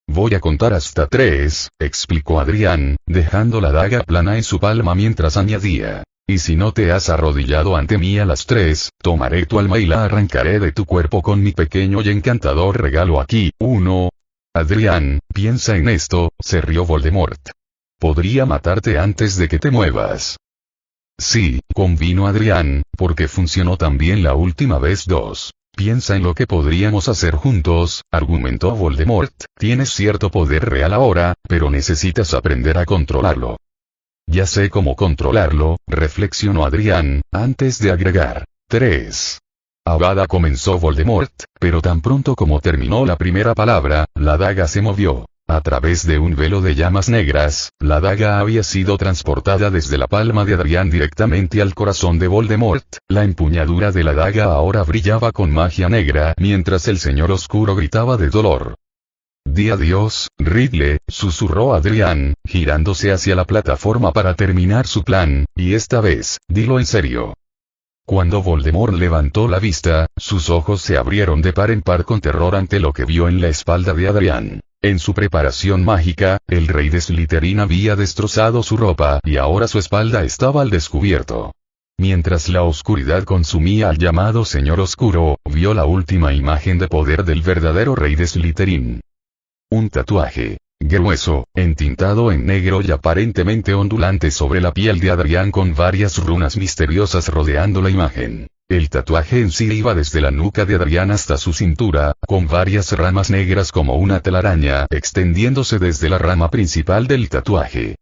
Voy a contar hasta 3, explicó Adrián, dejando la daga plana en su palma mientras añadía. Y si no te has arrodillado ante mí a las 3, tomaré tu alma y la arrancaré de tu cuerpo con mi pequeño y encantador regalo aquí. 1. Adrián, piensa en esto, se rió Voldemort. Podría matarte antes de que te muevas. Sí, convino Adrián, porque funcionó tan bien la última vez. 2. Piensa en lo que podríamos hacer juntos, argumentó Voldemort, tienes cierto poder real ahora, pero necesitas aprender a controlarlo. Ya sé cómo controlarlo, reflexionó Adrián, antes de agregar. 3. Avada comenzó Voldemort, pero tan pronto como terminó la primera palabra, la daga se movió. A través de un velo de llamas negras, la daga había sido transportada desde la palma de Adrián directamente al corazón de Voldemort. La empuñadura de la daga ahora brillaba con magia negra mientras el señor oscuro gritaba de dolor. Di adiós, Ridley, susurró Adrián, girándose hacia la plataforma para terminar su plan, y esta vez, dilo en serio. Cuando Voldemort levantó la vista, sus ojos se abrieron de par en par con terror ante lo que vio en la espalda de Adrián. En su preparación mágica, el rey de Slytherin había destrozado su ropa y ahora su espalda estaba al descubierto. Mientras la oscuridad consumía al llamado Señor Oscuro, vio la última imagen de poder del verdadero rey de Slytherin. Un tatuaje grueso, entintado en negro y aparentemente ondulante sobre la piel de Adrián con varias runas misteriosas rodeando la imagen. El tatuaje en sí iba desde la nuca de Adrián hasta su cintura, con varias ramas negras como una telaraña extendiéndose desde la rama principal del tatuaje.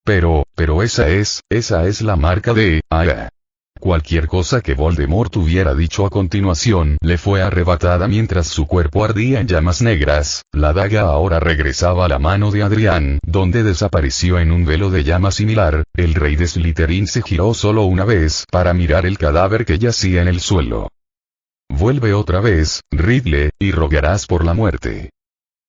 Pero esa es la marca de Aya. Cualquier cosa que Voldemort hubiera dicho a continuación le fue arrebatada mientras su cuerpo ardía en llamas negras. La daga ahora regresaba a la mano de Adrián, donde desapareció en un velo de llama similar. El rey de Slytherin se giró solo una vez para mirar el cadáver que yacía en el suelo. Vuelve otra vez, Ridley, y rogarás por la muerte.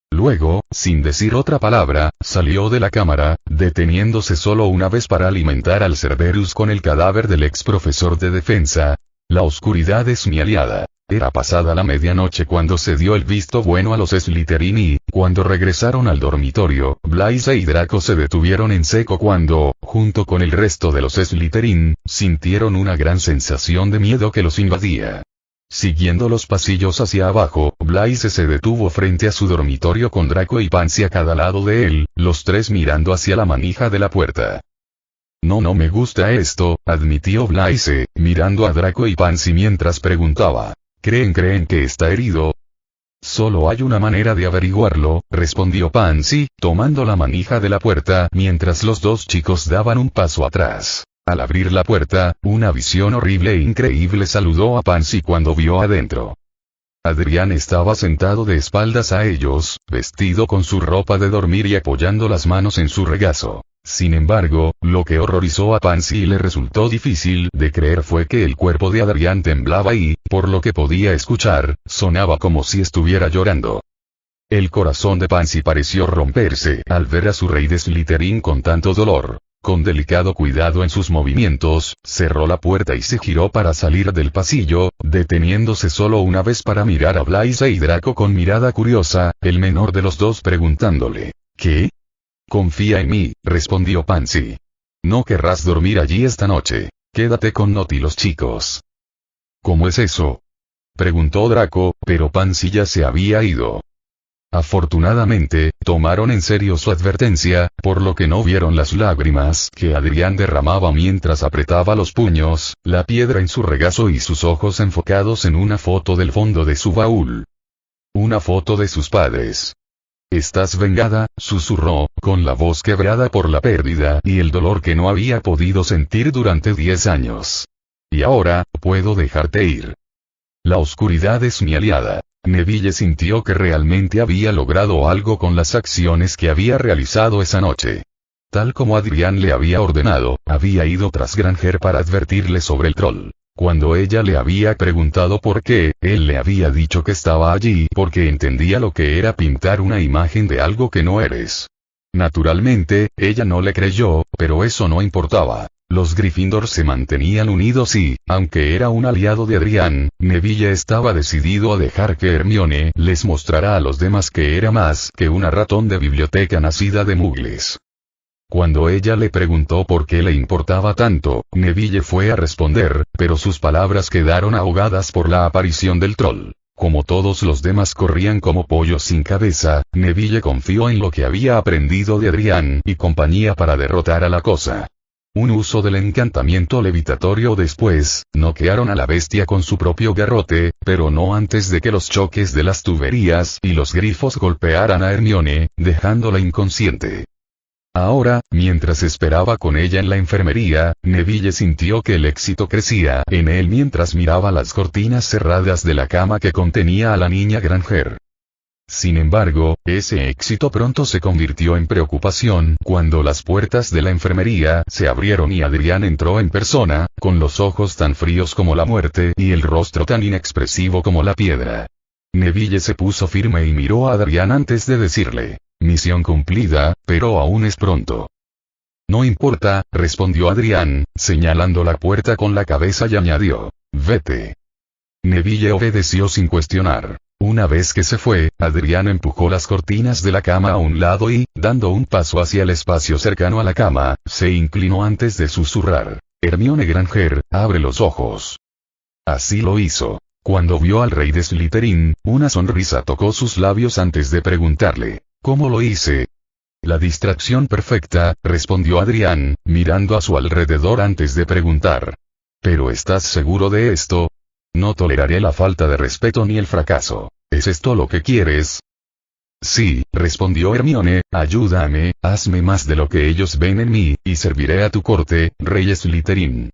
Luego, sin decir otra palabra, salió de la cámara, deteniéndose solo una vez para alimentar al Cerberus con el cadáver del ex profesor de defensa. La oscuridad es mi aliada. Era pasada la medianoche cuando se dio el visto bueno a los Slytherin y, cuando regresaron al dormitorio, Blaise y Draco se detuvieron en seco cuando, junto con el resto de los Slytherin, sintieron una gran sensación de miedo que los invadía. Siguiendo los pasillos hacia abajo, Blaise se detuvo frente a su dormitorio con Draco y Pansy a cada lado de él, los tres mirando hacia la manija de la puerta. No me gusta esto, admitió Blaise, mirando a Draco y Pansy mientras preguntaba. ¿Creen que está herido? Solo hay una manera de averiguarlo, respondió Pansy, tomando la manija de la puerta mientras los dos chicos daban un paso atrás. Al abrir la puerta, una visión horrible e increíble saludó a Pansy cuando vio adentro. Adrián estaba sentado de espaldas a ellos, vestido con su ropa de dormir y apoyando las manos en su regazo. Sin embargo, lo que horrorizó a Pansy y le resultó difícil de creer fue que el cuerpo de Adrián temblaba y, por lo que podía escuchar, sonaba como si estuviera llorando. El corazón de Pansy pareció romperse al ver a su rey de Slytherin con tanto dolor. Con delicado cuidado en sus movimientos, cerró la puerta y se giró para salir del pasillo, deteniéndose solo una vez para mirar a Blaise y Draco con mirada curiosa, el menor de los dos preguntándole, ¿qué? Confía en mí, respondió Pansy. No querrás dormir allí esta noche. Quédate con Nott y los chicos. ¿Cómo es eso? Preguntó Draco, pero Pansy ya se había ido. Afortunadamente, tomaron en serio su advertencia, por lo que no vieron las lágrimas que Adrián derramaba mientras apretaba los puños, la piedra en su regazo y sus ojos enfocados en una foto del fondo de su baúl. Una foto de sus padres. Estás vengada, susurró, con la voz quebrada por la pérdida y el dolor que no había podido sentir durante 10 años. Y ahora, puedo dejarte ir. La oscuridad es mi aliada. Neville sintió que realmente había logrado algo con las acciones que había realizado esa noche. Tal como Adrián le había ordenado, había ido tras Granger para advertirle sobre el troll. Cuando ella le había preguntado por qué, él le había dicho que estaba allí porque entendía lo que era pintar una imagen de algo que no eres. Naturalmente, ella no le creyó, pero eso no importaba. Los Gryffindor se mantenían unidos y, aunque era un aliado de Adrián, Neville estaba decidido a dejar que Hermione les mostrara a los demás que era más que una ratón de biblioteca nacida de muggles. Cuando ella le preguntó por qué le importaba tanto, Neville fue a responder, pero sus palabras quedaron ahogadas por la aparición del troll. Como todos los demás corrían como pollos sin cabeza, Neville confió en lo que había aprendido de Adrián y compañía para derrotar a la cosa. Un uso del encantamiento levitatorio después, noquearon a la bestia con su propio garrote, pero no antes de que los choques de las tuberías y los grifos golpearan a Hermione, dejándola inconsciente. Ahora, mientras esperaba con ella en la enfermería, Neville sintió que el éxito crecía en él mientras miraba las cortinas cerradas de la cama que contenía a la niña Granger. Sin embargo, ese éxito pronto se convirtió en preocupación cuando las puertas de la enfermería se abrieron y Adrián entró en persona, con los ojos tan fríos como la muerte y el rostro tan inexpresivo como la piedra. Neville se puso firme y miró a Adrián antes de decirle: «Misión cumplida, pero aún es pronto». «No importa», respondió Adrián, señalando la puerta con la cabeza y añadió: «Vete». Neville obedeció sin cuestionar. Una vez que se fue, Adrián empujó las cortinas de la cama a un lado y, dando un paso hacia el espacio cercano a la cama, se inclinó antes de susurrar: «Hermione Granger, abre los ojos». Así lo hizo. Cuando vio al rey de Slytherin, una sonrisa tocó sus labios antes de preguntarle: «¿Cómo lo hice?» «La distracción perfecta», respondió Adrián, mirando a su alrededor antes de preguntar: «¿Pero estás seguro de esto?» «No toleraré la falta de respeto ni el fracaso. ¿Es esto lo que quieres?» «Sí», respondió Hermione, «ayúdame, hazme más de lo que ellos ven en mí, y serviré a tu corte, rey Slytherin».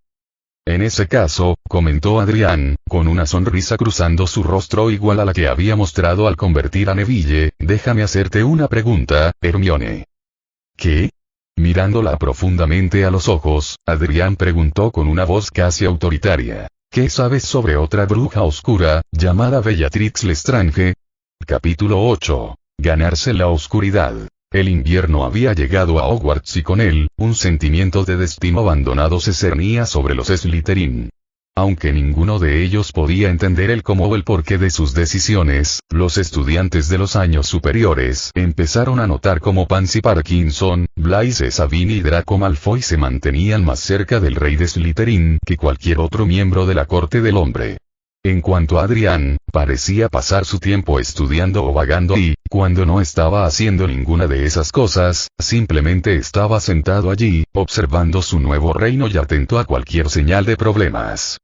«En ese caso», comentó Adrián, con una sonrisa cruzando su rostro igual a la que había mostrado al convertir a Neville, «déjame hacerte una pregunta, Hermione». «¿Qué?» Mirándola profundamente a los ojos, Adrián preguntó con una voz casi autoritaria: «¿Qué sabes sobre otra bruja oscura, llamada Bellatrix Lestrange?» Capítulo 8. Ganarse la oscuridad. El invierno había llegado a Hogwarts y con él, un sentimiento de destino abandonado se cernía sobre los Slytherin. Aunque ninguno de ellos podía entender el cómo o el porqué de sus decisiones, los estudiantes de los años superiores empezaron a notar cómo Pansy Parkinson, Blaise Sabini y Draco Malfoy se mantenían más cerca del rey de Slytherin que cualquier otro miembro de la corte del hombre. En cuanto a Adrián, parecía pasar su tiempo estudiando o vagando y, cuando no estaba haciendo ninguna de esas cosas, simplemente estaba sentado allí, observando su nuevo reino y atento a cualquier señal de problemas.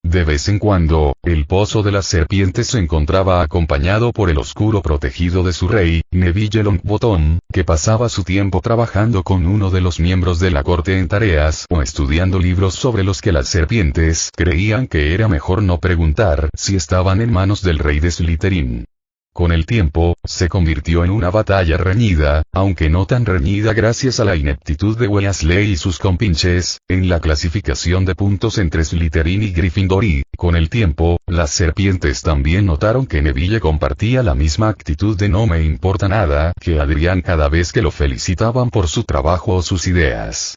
De vez en cuando, el Pozo de las Serpientes se encontraba acompañado por el oscuro protegido de su rey, Neville Longbottom, que pasaba su tiempo trabajando con uno de los miembros de la corte en tareas o estudiando libros sobre los que las serpientes creían que era mejor no preguntar si estaban en manos del rey de Slytherin. Con el tiempo, se convirtió en una batalla reñida, aunque no tan reñida gracias a la ineptitud de Weasley y sus compinches, en la clasificación de puntos entre Slytherin y Gryffindor y, con el tiempo, las serpientes también notaron que Neville compartía la misma actitud de no me importa nada que Adrián cada vez que lo felicitaban por su trabajo o sus ideas.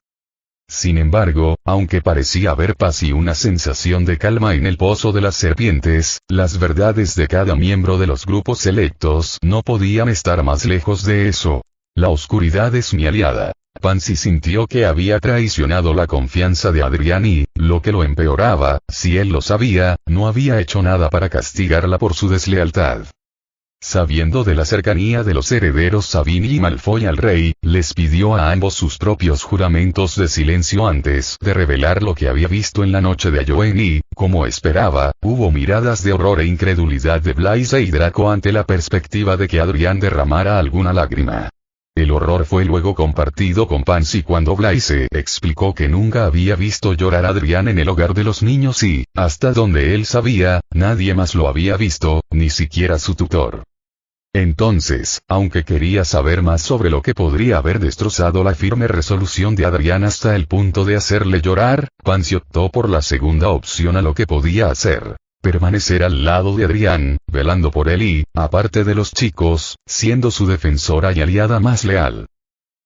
Sin embargo, aunque parecía haber paz y una sensación de calma en el Pozo de las Serpientes, las verdades de cada miembro de los grupos selectos no podían estar más lejos de eso. La oscuridad es mi aliada. Pansy sintió que había traicionado la confianza de Adrián y, lo que lo empeoraba, si él lo sabía, no había hecho nada para castigarla por su deslealtad. Sabiendo de la cercanía de los herederos Sabini y Malfoy al rey, les pidió a ambos sus propios juramentos de silencio antes de revelar lo que había visto en la noche de Halloween y, Como esperaba, hubo miradas de horror e incredulidad de Blaise y Draco ante la perspectiva de que Adrián derramara alguna lágrima. El horror fue luego compartido con Pansy cuando Blaise explicó que nunca había visto llorar a Adrián en el hogar de los niños y, hasta donde él sabía, nadie más lo había visto, ni siquiera su tutor. Entonces, aunque quería saber más sobre lo que podría haber destrozado la firme resolución de Adrián hasta el punto de hacerle llorar, Pansy optó por la segunda opción a lo que podía hacer: permanecer al lado de Adrián, velando por él y, aparte de los chicos, siendo su defensora y aliada más leal.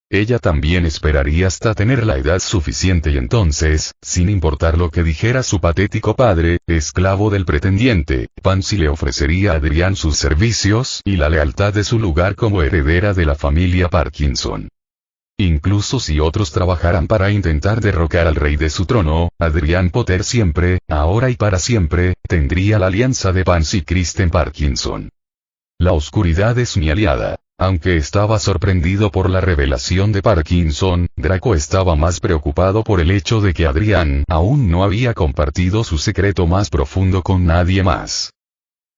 Ella también esperaría hasta tener la edad suficiente y entonces, sin importar lo que dijera su patético padre, esclavo del pretendiente, Pansy le ofrecería a Adrián sus servicios y la lealtad de su lugar como heredera de la familia Parkinson. Incluso si otros trabajaran para intentar derrocar al rey de su trono, Adrián Potter siempre, ahora y para siempre, tendría la alianza de Pansy Kristen Parkinson. La oscuridad es mi aliada. Aunque estaba sorprendido por la revelación de Parkinson, Draco estaba más preocupado por el hecho de que Adrián aún no había compartido su secreto más profundo con nadie más.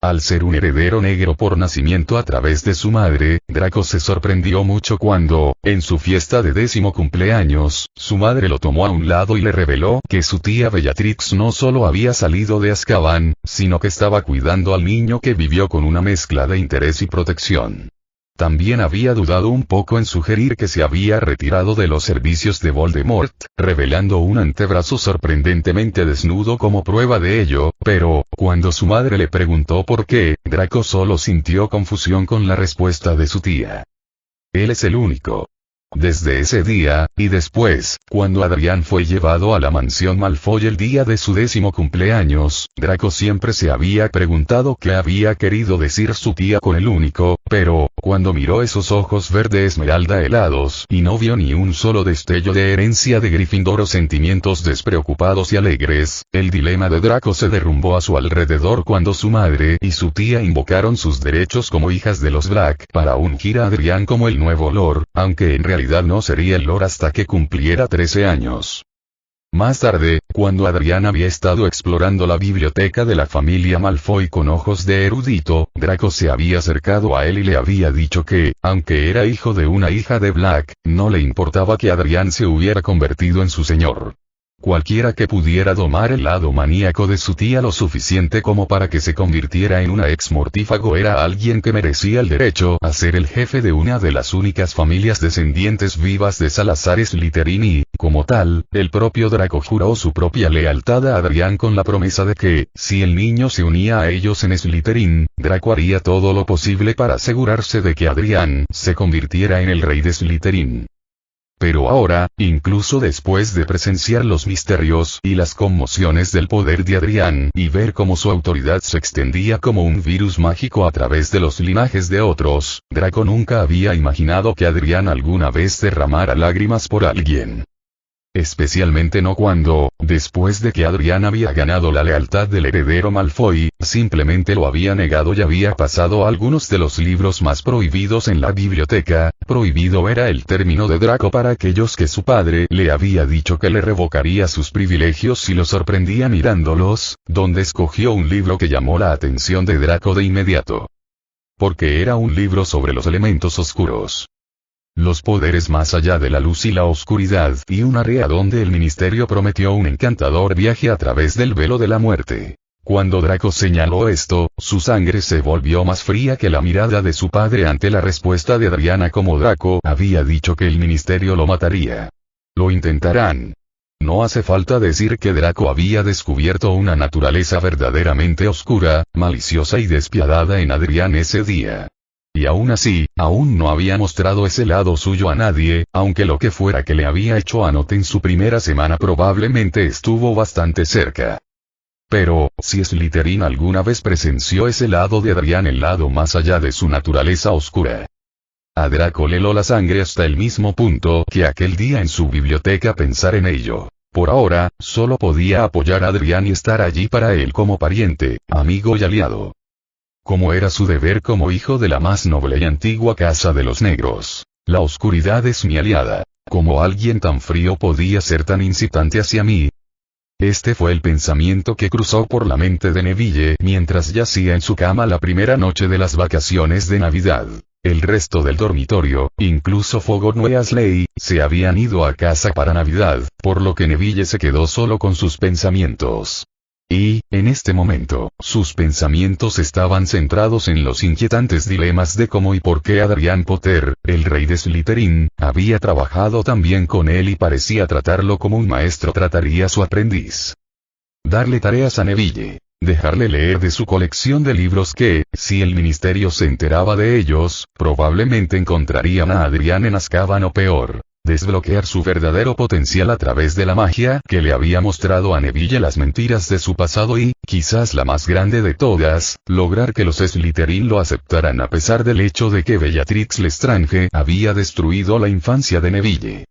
Al ser un heredero negro por nacimiento a través de su madre, Draco se sorprendió mucho cuando, en su fiesta de 10º cumpleaños, su madre lo tomó a un lado y le reveló que su tía Bellatrix no solo había salido de Azkaban, sino que estaba cuidando al niño que vivió con una mezcla de interés y protección. También había dudado un poco en sugerir que se había retirado de los servicios de Voldemort, revelando un antebrazo sorprendentemente desnudo como prueba de ello, pero, cuando su madre le preguntó por qué, Draco solo sintió confusión con la respuesta de su tía. Él es el único. Desde ese día, y después, cuando Adrián fue llevado a la mansión Malfoy el día de su 10º cumpleaños, Draco siempre se había preguntado qué había querido decir su tía con el único, pero, cuando miró esos ojos verde esmeralda helados y no vio ni un solo destello de herencia de Gryffindor o sentimientos despreocupados y alegres, el dilema de Draco se derrumbó a su alrededor cuando su madre y su tía invocaron sus derechos como hijas de los Black para ungir a Adrián como el nuevo Lord, aunque en realidad no sería el Lord hasta que cumpliera 13 años. Más tarde, cuando Adrián había estado explorando la biblioteca de la familia Malfoy con ojos de erudito, Draco se había acercado a él y le había dicho que, aunque era hijo de una hija de Black, no le importaba que Adrián se hubiera convertido en su señor. Cualquiera que pudiera domar el lado maníaco de su tía lo suficiente como para que se convirtiera en una ex mortífago era alguien que merecía el derecho a ser el jefe de una de las únicas familias descendientes vivas de Salazar Slytherin y, como tal, el propio Draco juró su propia lealtad a Adrián con la promesa de que, si el niño se unía a ellos en Slytherin, Draco haría todo lo posible para asegurarse de que Adrián se convirtiera en el rey de Slytherin. Pero ahora, incluso después de presenciar los misterios y las conmociones del poder de Adrián y ver cómo su autoridad se extendía como un virus mágico a través de los linajes de otros, Draco nunca había imaginado que Adrián alguna vez derramara lágrimas por alguien. Especialmente no cuando, después de que Adrián había ganado la lealtad del heredero Malfoy, simplemente lo había negado y había pasado algunos de los libros más prohibidos en la biblioteca. Prohibido era el término de Draco para aquellos que su padre le había dicho que le revocaría sus privilegios si lo sorprendía mirándolos, donde escogió un libro que llamó la atención de Draco de inmediato. Porque era un libro sobre los elementos oscuros. Los poderes más allá de la luz y la oscuridad y un área donde el ministerio prometió un encantador viaje a través del velo de la muerte. Cuando Draco señaló esto, su sangre se volvió más fría que la mirada de su padre ante la respuesta de Adriana como Draco había dicho que el ministerio lo mataría. Lo intentarán. No hace falta decir que Draco había descubierto una naturaleza verdaderamente oscura, maliciosa y despiadada en Adrián ese día. Y aún así, aún no había mostrado ese lado suyo a nadie, aunque lo que fuera que le había hecho a Nott en su primera semana probablemente estuvo bastante cerca. Pero, si Slytherin alguna vez presenció ese lado de Adrián, el lado más allá de su naturaleza oscura. A Draco le heló la sangre hasta el mismo punto que aquel día en su biblioteca pensar en ello. Por ahora, solo podía apoyar a Adrián y estar allí para él como pariente, amigo y aliado. Como era su deber como hijo de la más noble y antigua casa de los negros. La oscuridad es mi aliada. ¿Cómo alguien tan frío podía ser tan incitante hacia mí? Este fue el pensamiento que cruzó por la mente de Neville mientras yacía en su cama la primera noche de las vacaciones de Navidad. El resto del dormitorio, incluso Fogon y Weasley, se habían ido a casa para Navidad, por lo que Neville se quedó solo con sus pensamientos. Y, en este momento, sus pensamientos estaban centrados en los inquietantes dilemas de cómo y por qué Adrian Potter, el rey de Slytherin, había trabajado tan bien con él y parecía tratarlo como un maestro trataría a su aprendiz. Darle tareas a Neville. Dejarle leer de su colección de libros que, si el ministerio se enteraba de ellos, probablemente encontrarían a Adrian en Azkaban o peor. Desbloquear su verdadero potencial a través de la magia que le había mostrado a Neville las mentiras de su pasado y, quizás la más grande de todas, lograr que los Slytherin lo aceptaran a pesar del hecho de que Bellatrix Lestrange había destruido la infancia de Neville.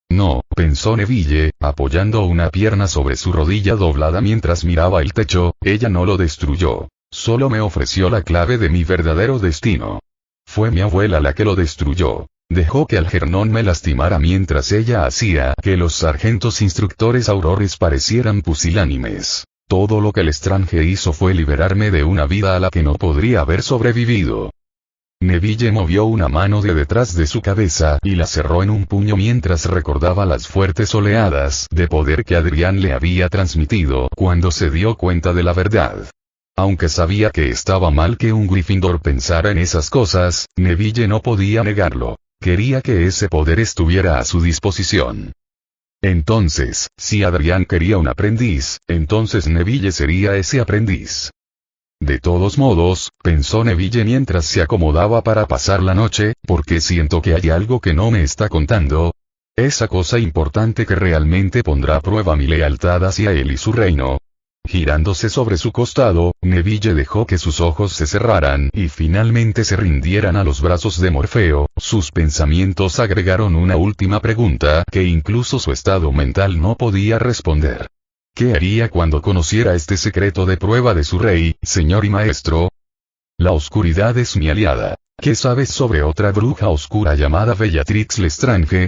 No, pensó Neville, apoyando una pierna sobre su rodilla doblada mientras miraba el techo, ella no lo destruyó. Solo me ofreció la clave de mi verdadero destino. Fue mi abuela la que lo destruyó. Dejó que Algernon me lastimara mientras ella hacía que los sargentos instructores aurores parecieran pusilánimes. Todo lo que Lestrange hizo fue liberarme de una vida a la que no podría haber sobrevivido. Neville movió una mano de detrás de su cabeza y la cerró en un puño mientras recordaba las fuertes oleadas de poder que Adrian le había transmitido cuando se dio cuenta de la verdad. Aunque sabía que estaba mal que un Gryffindor pensara en esas cosas, Neville no podía negarlo. Quería que ese poder estuviera a su disposición. Entonces, si Adrian quería un aprendiz, entonces Neville sería ese aprendiz. De todos modos, pensó Neville mientras se acomodaba para pasar la noche, porque siento que hay algo que no me está contando. Esa cosa importante que realmente pondrá a prueba mi lealtad hacia él y su reino. Girándose sobre su costado, Neville dejó que sus ojos se cerraran y finalmente se rindieran a los brazos de Morfeo. Sus pensamientos agregaron una última pregunta que incluso su estado mental no podía responder. ¿Qué haría cuando conociera este secreto de prueba de su rey, señor y maestro? La oscuridad es mi aliada. ¿Qué sabes sobre otra bruja oscura llamada Bellatrix Lestrange?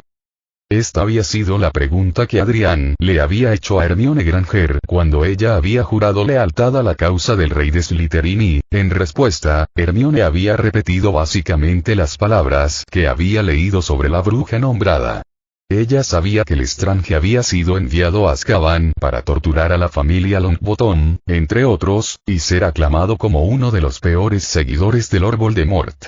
Esta había sido la pregunta que Adrian le había hecho a Hermione Granger cuando ella había jurado lealtad a la causa del rey de Slytherin y, en respuesta, Hermione había repetido básicamente las palabras que había leído sobre la bruja nombrada. Ella sabía que Lestrange había sido enviado a Azkaban para torturar a la familia Longbottom, entre otros, y ser aclamado como uno de los peores seguidores de Lord Voldemort.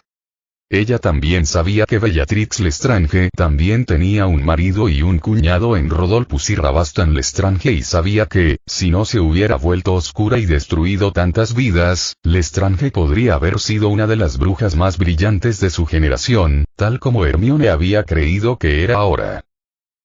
Ella también sabía que Bellatrix Lestrange también tenía un marido y un cuñado en Rodolphus y Rabastan Lestrange y sabía que, si no se hubiera vuelto oscura y destruido tantas vidas, Lestrange podría haber sido una de las brujas más brillantes de su generación, tal como Hermione había creído que era ahora.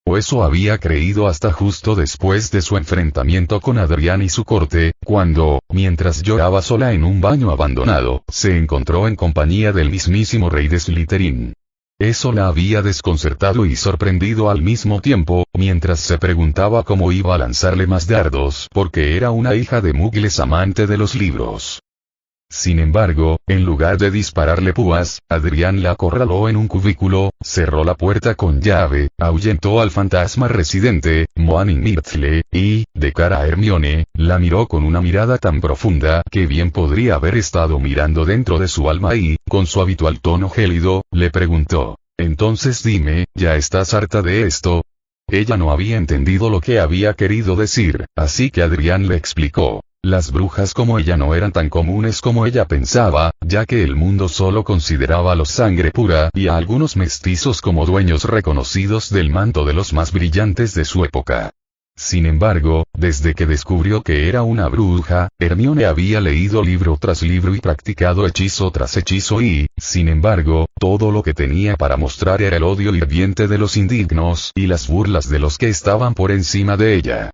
O eso había creído hasta justo después de su enfrentamiento con Adrian y su corte, cuando, mientras lloraba sola en un baño abandonado, se encontró en compañía del mismísimo rey de Slytherin. Eso la había desconcertado y sorprendido al mismo tiempo, mientras se preguntaba cómo iba a lanzarle más dardos porque era una hija de muggles amante de los libros. Sin embargo, en lugar de dispararle púas, Adrian la acorraló en un cubículo, cerró la puerta con llave, ahuyentó al fantasma residente, Moaning Myrtle, y, de cara a Hermione, la miró con una mirada tan profunda que bien podría haber estado mirando dentro de su alma y, con su habitual tono gélido, le preguntó: «Entonces dime, ¿ya estás harta de esto?». Ella no había entendido lo que había querido decir, así que Adrian le explicó. Las brujas como ella no eran tan comunes como ella pensaba, ya que el mundo solo consideraba a los sangre pura y a algunos mestizos como dueños reconocidos del manto de los más brillantes de su época. Sin embargo, desde que descubrió que era una bruja, Hermione había leído libro tras libro y practicado hechizo tras hechizo y, sin embargo, todo lo que tenía para mostrar era el odio hirviente de los indignos y las burlas de los que estaban por encima de ella.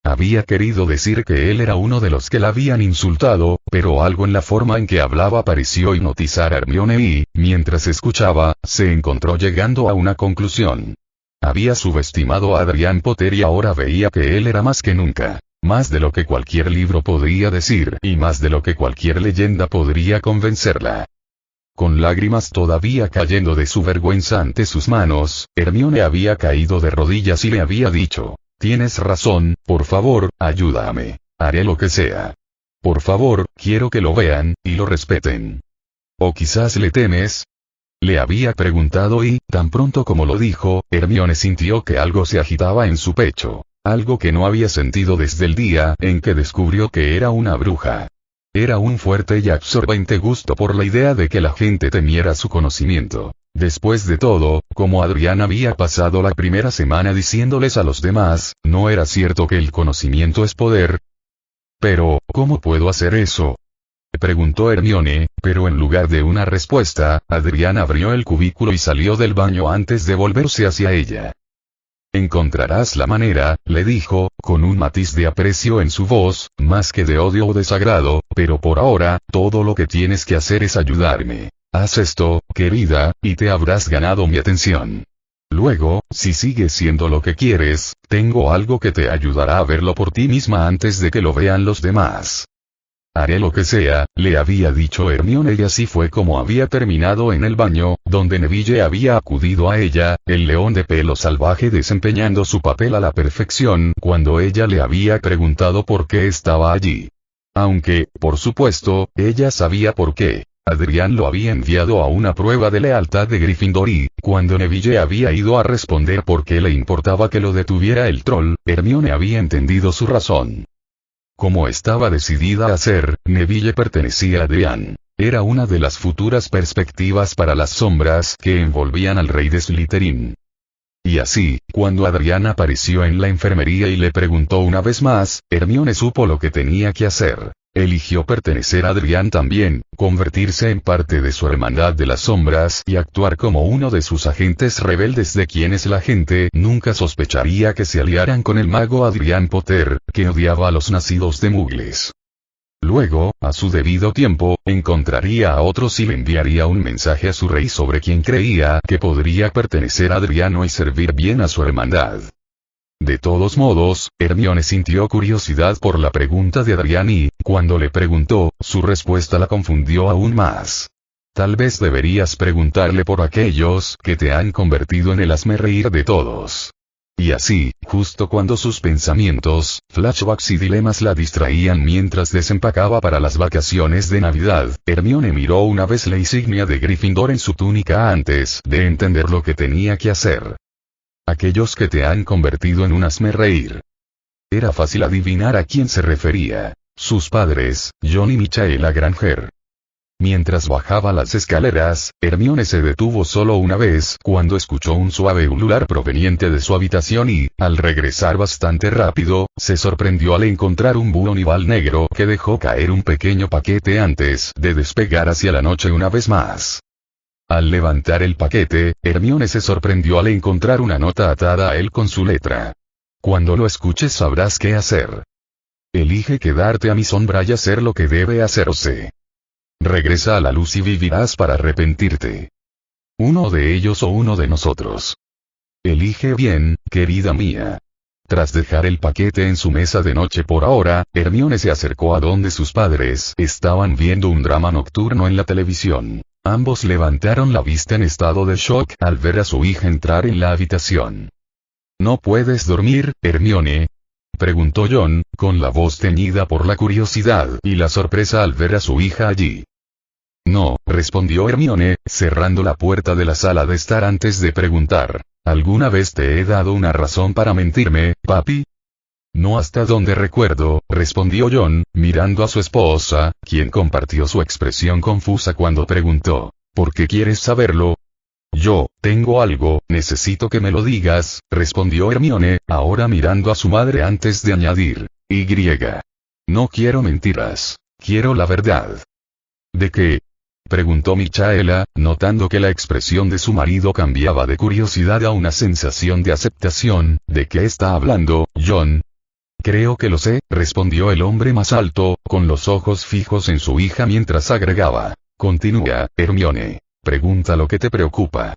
Había querido decir que él era uno de los que la habían insultado, pero algo en la forma en que hablaba pareció hipnotizar a Hermione y, mientras escuchaba, se encontró llegando a una conclusión. Había subestimado a Adrian Potter y ahora veía que él era más que nunca. Más de lo que cualquier libro podría decir y más de lo que cualquier leyenda podría convencerla. Con lágrimas todavía cayendo de su vergüenza ante sus manos, Hermione había caído de rodillas y le había dicho: Tienes razón, por favor, ayúdame. Haré lo que sea. Por favor, quiero que lo vean, y lo respeten. ¿O quizás le temes? Le había preguntado y, tan pronto como lo dijo, Hermione sintió que algo se agitaba en su pecho. Algo que no había sentido desde el día en que descubrió que era una bruja. Era un fuerte y absorbente gusto por la idea de que la gente temiera su conocimiento. Después de todo, como Adrián había pasado la primera semana diciéndoles a los demás, ¿no era cierto que el conocimiento es poder? Pero, ¿cómo puedo hacer eso? Preguntó Hermione, pero en lugar de una respuesta, Adrián abrió el cubículo y salió del baño antes de volverse hacia ella. Encontrarás la manera, le dijo, con un matiz de aprecio en su voz, más que de odio o desagrado, pero por ahora, todo lo que tienes que hacer es ayudarme. Haz esto, querida, y te habrás ganado mi atención. Luego, si sigues siendo lo que quieres, tengo algo que te ayudará a verlo por ti misma antes de que lo vean los demás. Haré lo que sea, le había dicho Hermione y así fue como había terminado en el baño, donde Neville había acudido a ella, el león de pelo salvaje desempeñando su papel a la perfección cuando ella le había preguntado por qué estaba allí. Aunque, por supuesto, ella sabía por qué. Adrián lo había enviado a una prueba de lealtad de Gryffindor y, cuando Neville había ido a responder por qué le importaba que lo detuviera el troll, Hermione había entendido su razón. Como estaba decidida a hacer, Neville pertenecía a Adrián. Era una de las futuras perspectivas para las sombras que envolvían al rey de Slytherin. Y así, cuando Adrián apareció en la enfermería y le preguntó una vez más, Hermione supo lo que tenía que hacer. Eligió pertenecer a Adrián también, convertirse en parte de su hermandad de las sombras y actuar como uno de sus agentes rebeldes de quienes la gente nunca sospecharía que se aliaran con el mago Adrián Potter, que odiaba a los nacidos de Muggles. Luego, a su debido tiempo, encontraría a otros y le enviaría un mensaje a su rey sobre quien creía que podría pertenecer a Adriano y servir bien a su hermandad. De todos modos, Hermione sintió curiosidad por la pregunta de Adrián y, cuando le preguntó, su respuesta la confundió aún más. Tal vez deberías preguntarle por aquellos que te han convertido en el hazmerreír de todos. Y así, justo cuando sus pensamientos, flashbacks y dilemas la distraían mientras desempacaba para las vacaciones de Navidad, Hermione miró una vez la insignia de Gryffindor en su túnica antes de entender lo que tenía que hacer. Aquellos que te han convertido en un hazmerreír. Era fácil adivinar a quién se refería. Sus padres, John y Michaela Granger. Mientras bajaba las escaleras, Hermione se detuvo solo una vez cuando escuchó un suave ulular proveniente de su habitación y, al regresar bastante rápido, se sorprendió al encontrar un búho nival negro que dejó caer un pequeño paquete antes de despegar hacia la noche una vez más. Al levantar el paquete, Hermione se sorprendió al encontrar una nota atada a él con su letra. Cuando lo escuches sabrás qué hacer. Elige quedarte a mi sombra y hacer lo que debe hacerse. Regresa a la luz y vivirás para arrepentirte. Uno de ellos o uno de nosotros. Elige bien, querida mía. Tras dejar el paquete en su mesa de noche por ahora, Hermione se acercó a donde sus padres estaban viendo un drama nocturno en la televisión. Ambos levantaron la vista en estado de shock al ver a su hija entrar en la habitación. ¿No puedes dormir, Hermione?, preguntó John, con la voz teñida por la curiosidad y la sorpresa al ver a su hija allí. No, respondió Hermione, cerrando la puerta de la sala de estar antes de preguntar. ¿Alguna vez te he dado una razón para mentirme, papi? No hasta donde recuerdo, respondió John, mirando a su esposa, quien compartió su expresión confusa cuando preguntó, ¿por qué quieres saberlo? Yo, tengo algo, necesito que me lo digas, respondió Hermione, ahora mirando a su madre antes de añadir, Y. No quiero mentiras, quiero la verdad. ¿De qué? Preguntó Michaela, notando que la expresión de su marido cambiaba de curiosidad a una sensación de aceptación. ¿De qué está hablando, John? Creo que lo sé, respondió el hombre más alto, con los ojos fijos en su hija mientras agregaba. Continúa, Hermione. Pregunta lo que te preocupa.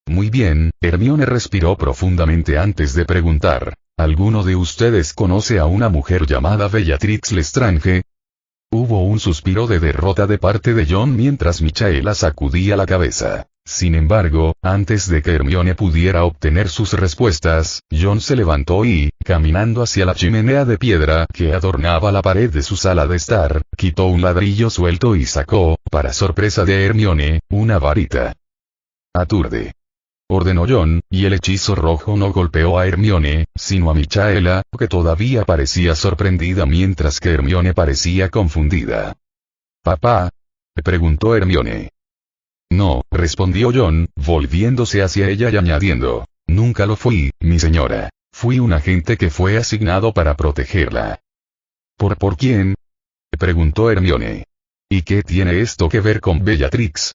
Muy bien, Hermione respiró profundamente antes de preguntar. ¿Alguno de ustedes conoce a una mujer llamada Bellatrix Lestrange? Hubo un suspiro de derrota de parte de John mientras Michaela sacudía la cabeza. Sin embargo, antes de que Hermione pudiera obtener sus respuestas, Jon se levantó y, caminando hacia la chimenea de piedra que adornaba la pared de su sala de estar, quitó un ladrillo suelto y sacó, para sorpresa de Hermione, una varita. Aturde, ordenó Jon, y el hechizo rojo no golpeó a Hermione, sino a Michaela, que todavía parecía sorprendida mientras que Hermione parecía confundida. «¿Papá?», preguntó Hermione. «No», respondió Jon, volviéndose hacia ella y añadiendo, «nunca lo fui, mi señora. Fui un agente que fue asignado para protegerla». ¿Por quién?», preguntó Hermione. «¿Y qué tiene esto que ver con Bellatrix?».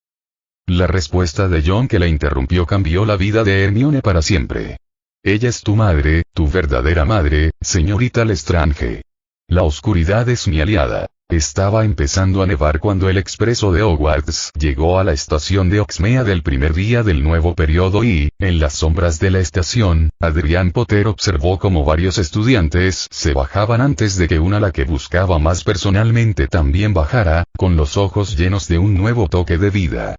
La respuesta de Jon que la interrumpió cambió la vida de Hermione para siempre. «Ella es tu madre, tu verdadera madre, señorita Lestrange. La oscuridad es mi aliada». Estaba empezando a nevar cuando el expreso de Hogwarts llegó a la estación de Oxmea del primer día del nuevo periodo y, en las sombras de la estación, Adrián Potter observó cómo varios estudiantes se bajaban antes de que una la que buscaba más personalmente también bajara, con los ojos llenos de un nuevo toque de vida.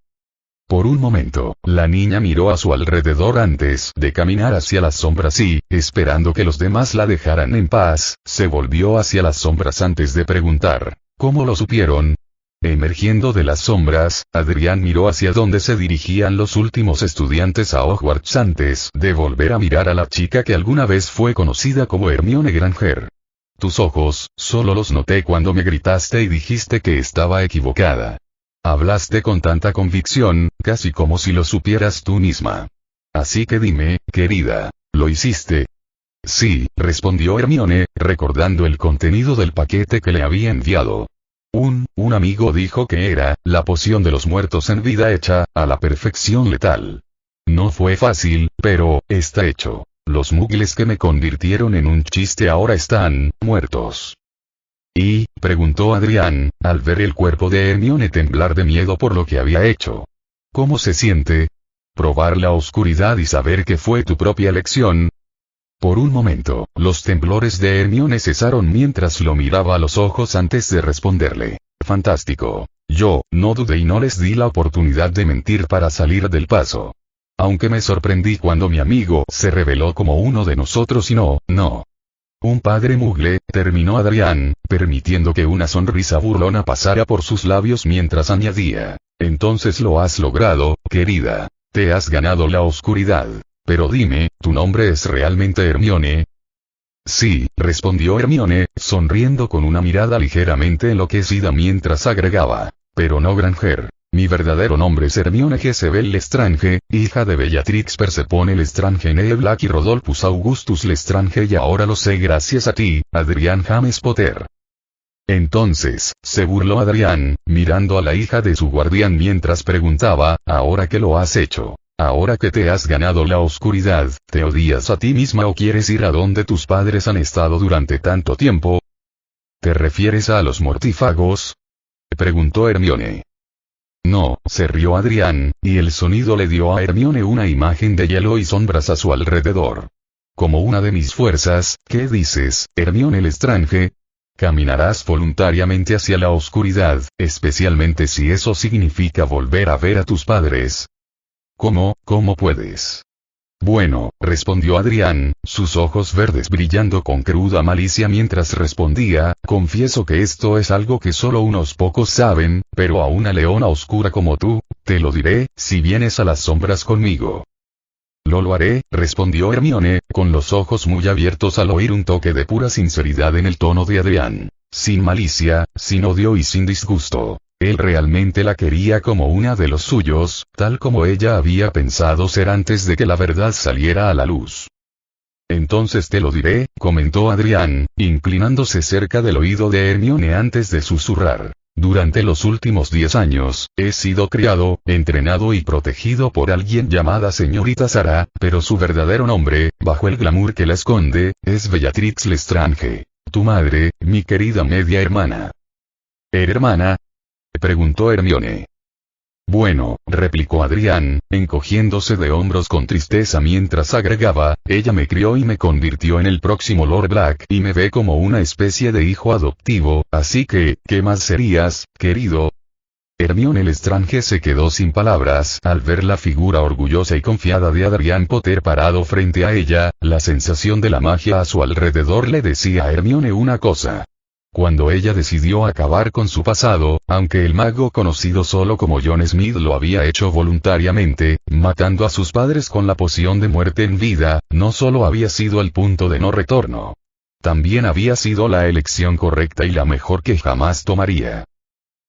Por un momento, la niña miró a su alrededor antes de caminar hacia las sombras y, esperando que los demás la dejaran en paz, se volvió hacia las sombras antes de preguntar, ¿cómo lo supieron? Emergiendo de las sombras, Adrián miró hacia donde se dirigían los últimos estudiantes a Hogwarts antes de volver a mirar a la chica que alguna vez fue conocida como Hermione Granger. Tus ojos, solo los noté cuando me gritaste y dijiste que estaba equivocada. Hablaste con tanta convicción, casi como si lo supieras tú misma. Así que dime, querida, ¿lo hiciste? Sí, respondió Hermione, recordando el contenido del paquete que le había enviado. Un amigo dijo que era, la poción de los muertos en vida hecha, a la perfección letal. No fue fácil, pero, está hecho. Los muggles que me convirtieron en un chiste ahora están, muertos. ¿Y?, preguntó Adrián, al ver el cuerpo de Hermione temblar de miedo por lo que había hecho. ¿Cómo se siente? ¿Probar la oscuridad y saber que fue tu propia elección? Por un momento, los temblores de Hermione cesaron mientras lo miraba a los ojos antes de responderle. Fantástico. Yo, no dudé y no les di la oportunidad de mentir para salir del paso. Aunque me sorprendí cuando mi amigo se reveló como uno de nosotros y no. Un padre muggle, terminó Adrián, permitiendo que una sonrisa burlona pasara por sus labios mientras añadía. Entonces lo has logrado, querida. Te has ganado la oscuridad. Pero dime, ¿tu nombre es realmente Hermione? Sí, respondió Hermione, sonriendo con una mirada ligeramente enloquecida mientras agregaba. Pero no Granger. Mi verdadero nombre es Hermione Jezebel Lestrange, hija de Bellatrix Persephone Lestrange Black y Rodolphus Augustus Lestrange, y ahora lo sé gracias a ti, Adrián James Potter. Entonces, se burló Adrián, mirando a la hija de su guardián mientras preguntaba, ¿ahora que lo has hecho? ¿Ahora que te has ganado la oscuridad, te odias a ti misma o quieres ir a donde tus padres han estado durante tanto tiempo? ¿Te refieres a los mortífagos?, preguntó Hermione. No, se rió Adrián, y el sonido le dio a Hermione una imagen de hielo y sombras a su alrededor. Como una de mis fuerzas, ¿qué dices, Hermione Lestrange? Caminarás voluntariamente hacia la oscuridad, especialmente si eso significa volver a ver a tus padres. ¿Cómo puedes? Bueno, respondió Adrián, sus ojos verdes brillando con cruda malicia mientras respondía, confieso que esto es algo que solo unos pocos saben, pero a una leona oscura como tú, te lo diré, si vienes a las sombras conmigo. Lo haré, respondió Hermione, con los ojos muy abiertos al oír un toque de pura sinceridad en el tono de Adrián. Sin malicia, sin odio y sin disgusto. Él realmente la quería como una de los suyos, tal como ella había pensado ser antes de que la verdad saliera a la luz. Entonces te lo diré, comentó Adrián, inclinándose cerca del oído de Hermione antes de susurrar. Durante los últimos 10 años, he sido criado, entrenado y protegido por alguien llamada señorita Sara, pero su verdadero nombre, bajo el glamour que la esconde, es Bellatrix Lestrange. Tu madre, mi querida media hermana. ¿Hermana?, preguntó Hermione. Bueno, replicó Adrián, encogiéndose de hombros con tristeza mientras agregaba, ella me crió y me convirtió en el próximo Lord Black y me ve como una especie de hijo adoptivo, así que, ¿qué más serías, querido? Hermione Lestrange se quedó sin palabras al ver la figura orgullosa y confiada de Adrián Potter parado frente a ella. La sensación de la magia a su alrededor le decía a Hermione una cosa. Cuando ella decidió acabar con su pasado, aunque el mago conocido solo como John Smith lo había hecho voluntariamente, matando a sus padres con la poción de muerte en vida, no solo había sido el punto de no retorno. También había sido la elección correcta y la mejor que jamás tomaría.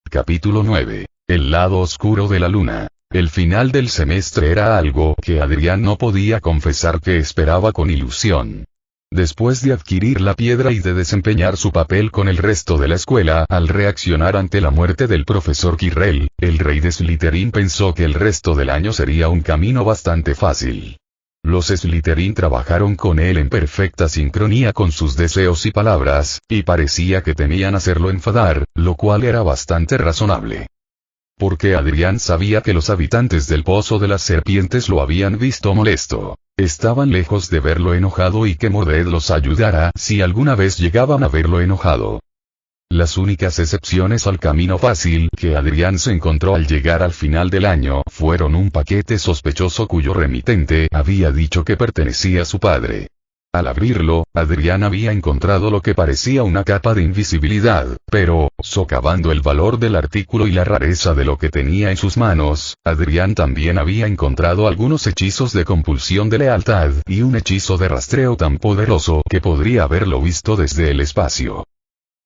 Capítulo 9. El lado oscuro de la luna. El final del semestre era algo que Adrián no podía confesar que esperaba con ilusión. Después de adquirir la piedra y de desempeñar su papel con el resto de la escuela al reaccionar ante la muerte del profesor Quirrell, el rey de Slytherin pensó que el resto del año sería un camino bastante fácil. Los Slytherin trabajaron con él en perfecta sincronía con sus deseos y palabras, y parecía que temían hacerlo enfadar, lo cual era bastante razonable. Porque Adrián sabía que los habitantes del Pozo de las Serpientes lo habían visto molesto. Estaban lejos de verlo enojado y que Mordred los ayudara si alguna vez llegaban a verlo enojado. Las únicas excepciones al camino fácil que Adrián se encontró al llegar al final del año fueron un paquete sospechoso cuyo remitente había dicho que pertenecía a su padre. Al abrirlo, Adrián había encontrado lo que parecía una capa de invisibilidad, pero, socavando el valor del artículo y la rareza de lo que tenía en sus manos, Adrián también había encontrado algunos hechizos de compulsión de lealtad y un hechizo de rastreo tan poderoso que podría haberlo visto desde el espacio.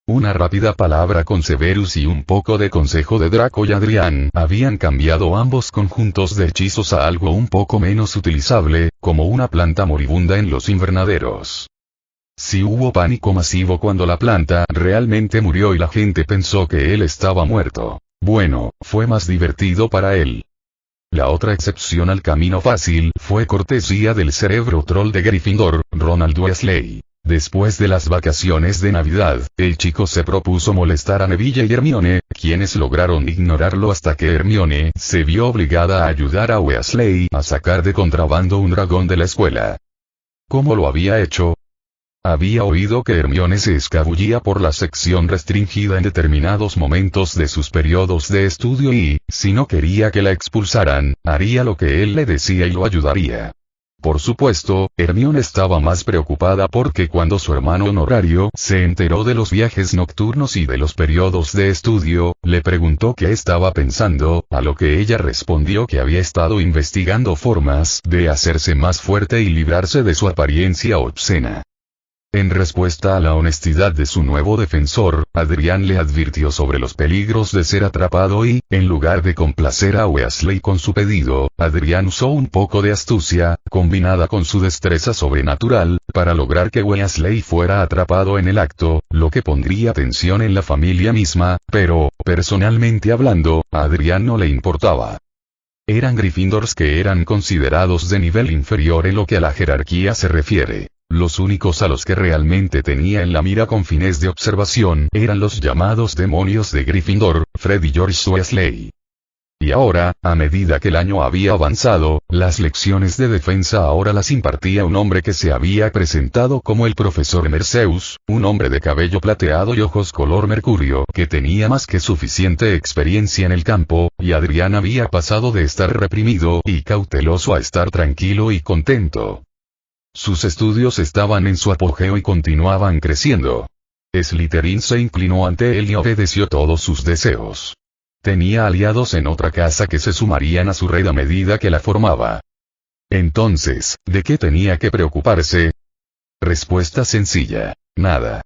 Una rápida palabra con Severus y un poco de consejo de Draco y Adrián habían cambiado ambos conjuntos de hechizos a algo un poco menos utilizable, como una planta moribunda en los invernaderos. Si hubo pánico masivo cuando la planta realmente murió y la gente pensó que él estaba muerto, bueno, fue más divertido para él. La otra excepción al camino fácil fue cortesía del cerebro troll de Gryffindor, Ronald Weasley. Después de las vacaciones de Navidad, el chico se propuso molestar a Neville y Hermione, quienes lograron ignorarlo hasta que Hermione se vio obligada a ayudar a Weasley a sacar de contrabando un dragón de la escuela. ¿Cómo lo había hecho? Había oído que Hermione se escabullía por la sección restringida en determinados momentos de sus periodos de estudio y, si no quería que la expulsaran, haría lo que él le decía y lo ayudaría. Por supuesto, Hermione estaba más preocupada porque cuando su hermano honorario se enteró de los viajes nocturnos y de los periodos de estudio, le preguntó qué estaba pensando, a lo que ella respondió que había estado investigando formas de hacerse más fuerte y librarse de su apariencia obscena. En respuesta a la honestidad de su nuevo defensor, Adrián le advirtió sobre los peligros de ser atrapado y, en lugar de complacer a Weasley con su pedido, Adrián usó un poco de astucia, combinada con su destreza sobrenatural, para lograr que Weasley fuera atrapado en el acto, lo que pondría tensión en la familia misma, pero, personalmente hablando, a Adrián no le importaba. Eran Gryffindors que eran considerados de nivel inferior en lo que a la jerarquía se refiere. Los únicos a los que realmente tenía en la mira con fines de observación eran los llamados demonios de Gryffindor, Fred y George Weasley. Y ahora, a medida que el año había avanzado, las lecciones de defensa ahora las impartía un hombre que se había presentado como el profesor Merceus, un hombre de cabello plateado y ojos color mercurio que tenía más que suficiente experiencia en el campo, y Adrián había pasado de estar reprimido y cauteloso a estar tranquilo y contento. Sus estudios estaban en su apogeo y continuaban creciendo. Slytherin se inclinó ante él y obedeció todos sus deseos. Tenía aliados en otra casa que se sumarían a su red a medida que la formaba. Entonces, ¿de qué tenía que preocuparse? Respuesta sencilla: nada.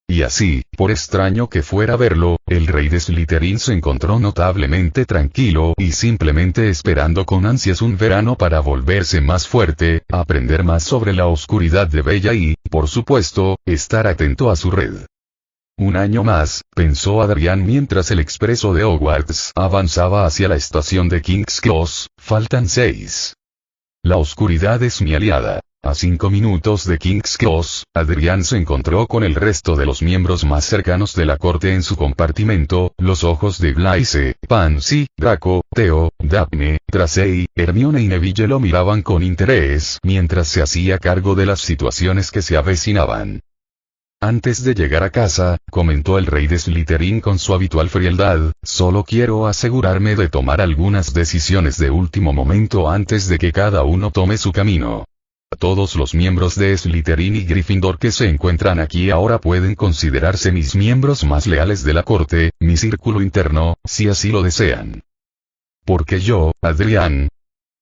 Y así, por extraño que fuera verlo, el rey de Slytherin se encontró notablemente tranquilo y simplemente esperando con ansias un verano para volverse más fuerte, aprender más sobre la oscuridad de Bella y, por supuesto, estar atento a su red. Un año más, pensó Adrián mientras el expreso de Hogwarts avanzaba hacia la estación de King's Cross, faltan 6. La oscuridad es mi aliada. A 5 minutos de King's Cross, Adrián se encontró con el resto de los miembros más cercanos de la corte en su compartimento. Los ojos de Blaise, Pansy, Draco, Theo, Daphne, Tracey, Hermione y Neville lo miraban con interés mientras se hacía cargo de las situaciones que se avecinaban. Antes de llegar a casa, comentó el rey de Slytherin con su habitual frialdad, solo quiero asegurarme de tomar algunas decisiones de último momento antes de que cada uno tome su camino. Todos los miembros de Slytherin y Gryffindor que se encuentran aquí ahora pueden considerarse mis miembros más leales de la corte, mi círculo interno, si así lo desean. ¿Por qué yo, Adrián?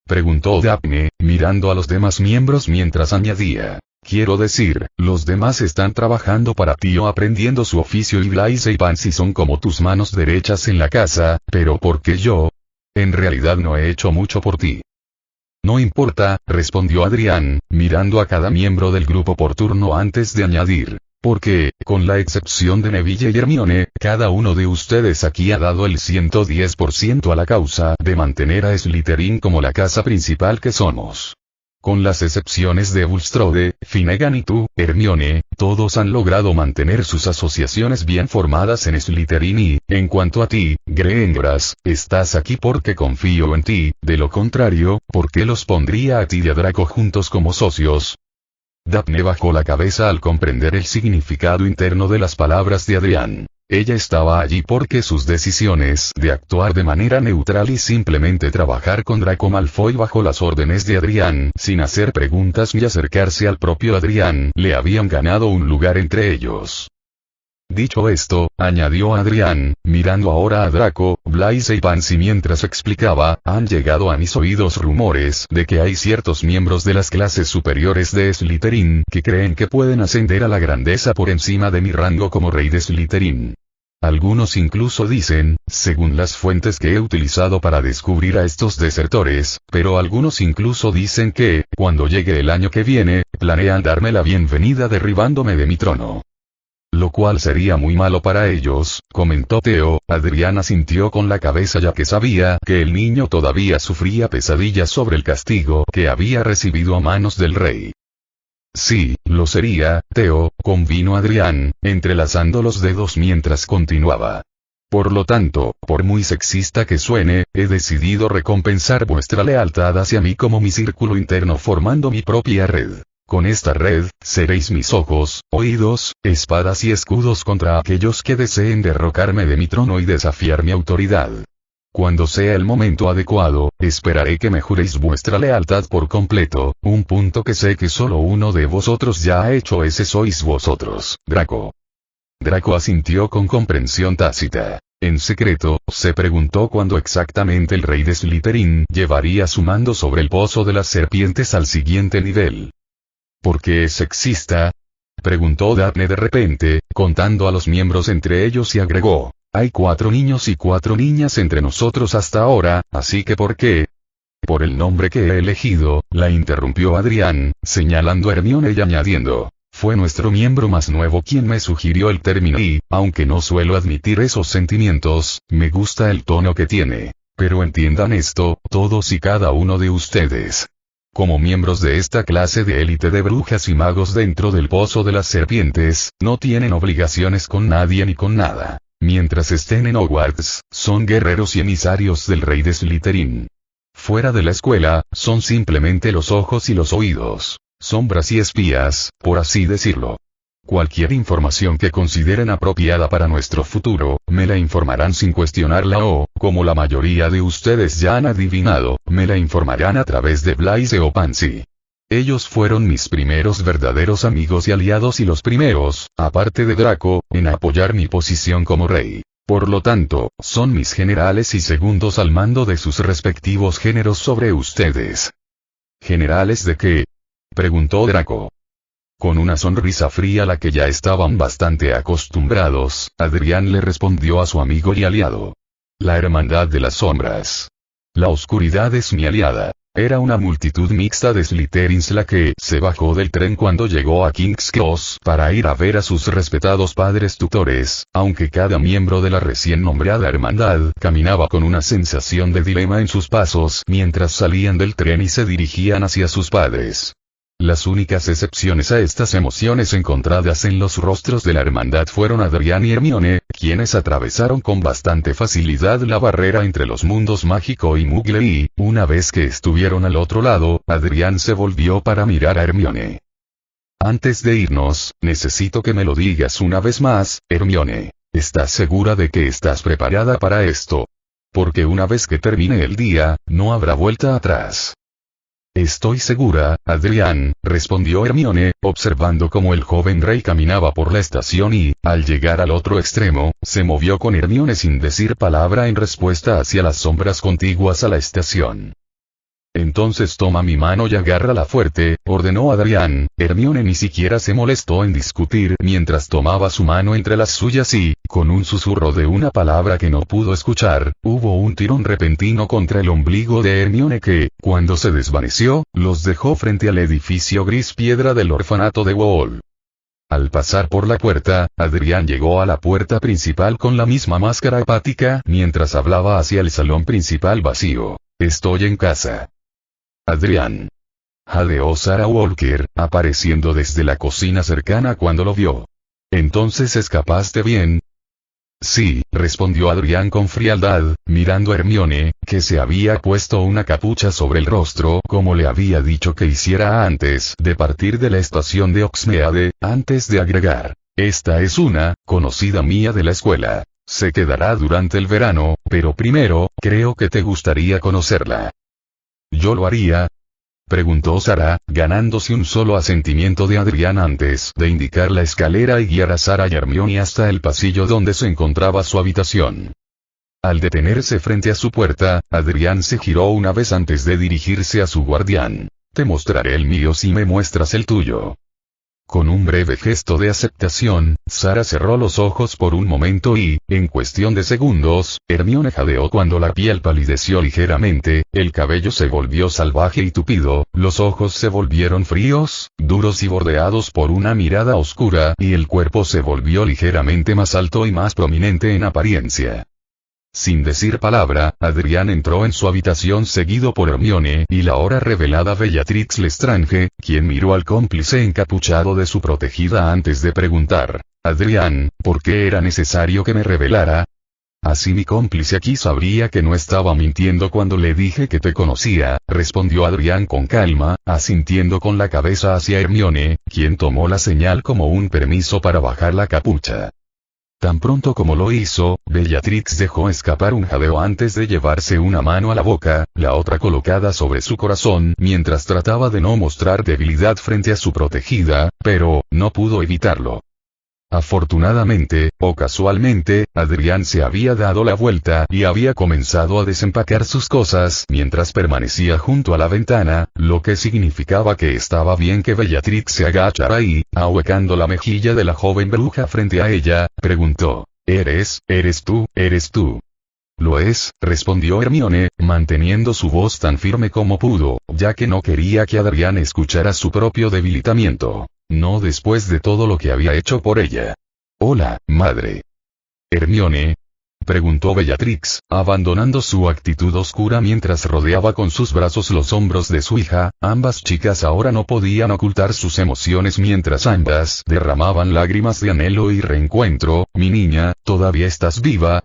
Preguntó Daphne, mirando a los demás miembros mientras añadía. Quiero decir, los demás están trabajando para ti o aprendiendo su oficio y Blaise y Pansy son como tus manos derechas en la casa, pero ¿por qué yo? En realidad no he hecho mucho por ti. No importa, respondió Adrián, mirando a cada miembro del grupo por turno antes de añadir. Porque, con la excepción de Neville y Hermione, cada uno de ustedes aquí ha dado el 110% a la causa de mantener a Slytherin como la casa principal que somos. Con las excepciones de Bulstrode, Finnegan y tú, Hermione, todos han logrado mantener sus asociaciones bien formadas en Slytherin y, en cuanto a ti, Greengrass, estás aquí porque confío en ti, de lo contrario, ¿por qué los pondría a ti y a Draco juntos como socios? Daphne bajó la cabeza al comprender el significado interno de las palabras de Adrián. Ella estaba allí porque sus decisiones de actuar de manera neutral y simplemente trabajar con Draco Malfoy bajo las órdenes de Adrián, sin hacer preguntas ni acercarse al propio Adrián, le habían ganado un lugar entre ellos. Dicho esto, añadió Adrián, mirando ahora a Draco, Blaise y Pansy mientras explicaba, han llegado a mis oídos rumores de que hay ciertos miembros de las clases superiores de Slytherin que creen que pueden ascender a la grandeza por encima de mi rango como rey de Slytherin. Algunos incluso dicen, según las fuentes que he utilizado para descubrir a estos desertores, pero algunos incluso dicen que, cuando llegue el año que viene, planean darme la bienvenida derribándome de mi trono. Lo cual sería muy malo para ellos, comentó Theo. Adrián asintió con la cabeza ya que sabía que el niño todavía sufría pesadillas sobre el castigo que había recibido a manos del rey. Sí, lo sería, Theo, convino Adrián, entrelazando los dedos mientras continuaba. Por lo tanto, por muy sexista que suene, he decidido recompensar vuestra lealtad hacia mí como mi círculo interno formando mi propia red. Con esta red, seréis mis ojos, oídos, espadas y escudos contra aquellos que deseen derrocarme de mi trono y desafiar mi autoridad. Cuando sea el momento adecuado, esperaré que me juréis vuestra lealtad por completo, un punto que sé que solo uno de vosotros ya ha hecho, ese sois vosotros, Draco. Draco asintió con comprensión tácita. En secreto, se preguntó cuándo exactamente el rey de Slytherin llevaría su mando sobre el pozo de las serpientes al siguiente nivel. ¿Por qué es sexista? Preguntó Daphne de repente, contando a los miembros entre ellos y agregó. Hay 4 niños y 4 niñas entre nosotros hasta ahora, así que ¿por qué? Por el nombre que he elegido, la interrumpió Adrián, señalando a Hermione y añadiendo. Fue nuestro miembro más nuevo quien me sugirió el término y, aunque no suelo admitir esos sentimientos, me gusta el tono que tiene. Pero entiendan esto, todos y cada uno de ustedes. Como miembros de esta clase de élite de brujas y magos dentro del pozo de las serpientes, no tienen obligaciones con nadie ni con nada. Mientras estén en Hogwarts, son guerreros y emisarios del rey de Slytherin. Fuera de la escuela, son simplemente los ojos y los oídos, sombras y espías, por así decirlo. Cualquier información que consideren apropiada para nuestro futuro, me la informarán sin cuestionarla o, como la mayoría de ustedes ya han adivinado, me la informarán a través de Blaise o Pansy. Ellos fueron mis primeros verdaderos amigos y aliados y los primeros, aparte de Draco, en apoyar mi posición como rey. Por lo tanto, son mis generales y segundos al mando de sus respectivos géneros sobre ustedes. ¿Generales de qué? Preguntó Draco. Con una sonrisa fría a la que ya estaban bastante acostumbrados, Adrián le respondió a su amigo y aliado. La hermandad de las sombras. La oscuridad es mi aliada. Era una multitud mixta de Slytherins la que se bajó del tren cuando llegó a King's Cross para ir a ver a sus respetados padres tutores, aunque cada miembro de la recién nombrada hermandad caminaba con una sensación de dilema en sus pasos mientras salían del tren y se dirigían hacia sus padres. Las únicas excepciones a estas emociones encontradas en los rostros de la hermandad fueron Adrián y Hermione, quienes atravesaron con bastante facilidad la barrera entre los mundos mágico y muggle y, una vez que estuvieron al otro lado, Adrián se volvió para mirar a Hermione. Antes de irnos, necesito que me lo digas una vez más, Hermione. ¿Estás segura de que estás preparada para esto? Porque una vez que termine el día, no habrá vuelta atrás. Estoy segura, Adrián, respondió Hermione, observando cómo el joven rey caminaba por la estación y, al llegar al otro extremo, se movió con Hermione sin decir palabra en respuesta hacia las sombras contiguas a la estación. Entonces toma mi mano y agárrala fuerte, ordenó Adrián. Hermione ni siquiera se molestó en discutir mientras tomaba su mano entre las suyas y, con un susurro de una palabra que no pudo escuchar, hubo un tirón repentino contra el ombligo de Hermione que, cuando se desvaneció, los dejó frente al edificio gris piedra del orfanato de Wall. Al pasar por la puerta, Adrián llegó a la puerta principal con la misma máscara apática mientras hablaba hacia el salón principal vacío. Estoy en casa. Adrián. Jadeó Sarah Walker, apareciendo desde la cocina cercana cuando lo vio. ¿Entonces escapaste bien? Sí, respondió Adrián con frialdad, mirando a Hermione, que se había puesto una capucha sobre el rostro como le había dicho que hiciera antes de partir de la estación de Hogsmeade, antes de agregar. Esta es una conocida mía de la escuela. Se quedará durante el verano, pero primero, creo que te gustaría conocerla. ¿Yo lo haría? Preguntó Sarah, ganándose un solo asentimiento de Adrián antes de indicar la escalera y guiar a Sarah y Hermione hasta el pasillo donde se encontraba su habitación. Al detenerse frente a su puerta, Adrián se giró una vez antes de dirigirse a su guardián. Te mostraré el mío si me muestras el tuyo. Con un breve gesto de aceptación, Sarah cerró los ojos por un momento y, en cuestión de segundos, Hermione jadeó cuando la piel palideció ligeramente, el cabello se volvió salvaje y tupido, los ojos se volvieron fríos, duros y bordeados por una mirada oscura y el cuerpo se volvió ligeramente más alto y más prominente en apariencia. Sin decir palabra, Adrián entró en su habitación seguido por Hermione y la ahora revelada Bellatrix Lestrange, quien miró al cómplice encapuchado de su protegida antes de preguntar, Adrián, ¿por qué era necesario que me revelara? Así mi cómplice aquí sabría que no estaba mintiendo cuando le dije que te conocía, respondió Adrián con calma, asintiendo con la cabeza hacia Hermione, quien tomó la señal como un permiso para bajar la capucha. Tan pronto como lo hizo, Bellatrix dejó escapar un jadeo antes de llevarse una mano a la boca, la otra colocada sobre su corazón mientras trataba de no mostrar debilidad frente a su protegida, pero, no pudo evitarlo. Afortunadamente, o casualmente, Adrián se había dado la vuelta y había comenzado a desempacar sus cosas mientras permanecía junto a la ventana, lo que significaba que estaba bien que Bellatrix se agachara y, ahuecando la mejilla de la joven bruja frente a ella, preguntó, ¿eres tú? Lo es, respondió Hermione, manteniendo su voz tan firme como pudo, ya que no quería que Adrián escuchara su propio debilitamiento. No después de todo lo que había hecho por ella. Hola, madre. Hermione, preguntó Bellatrix, abandonando su actitud oscura mientras rodeaba con sus brazos los hombros de su hija. Ambas chicas ahora no podían ocultar sus emociones mientras ambas derramaban lágrimas de anhelo y reencuentro. Mi niña, ¿todavía estás viva?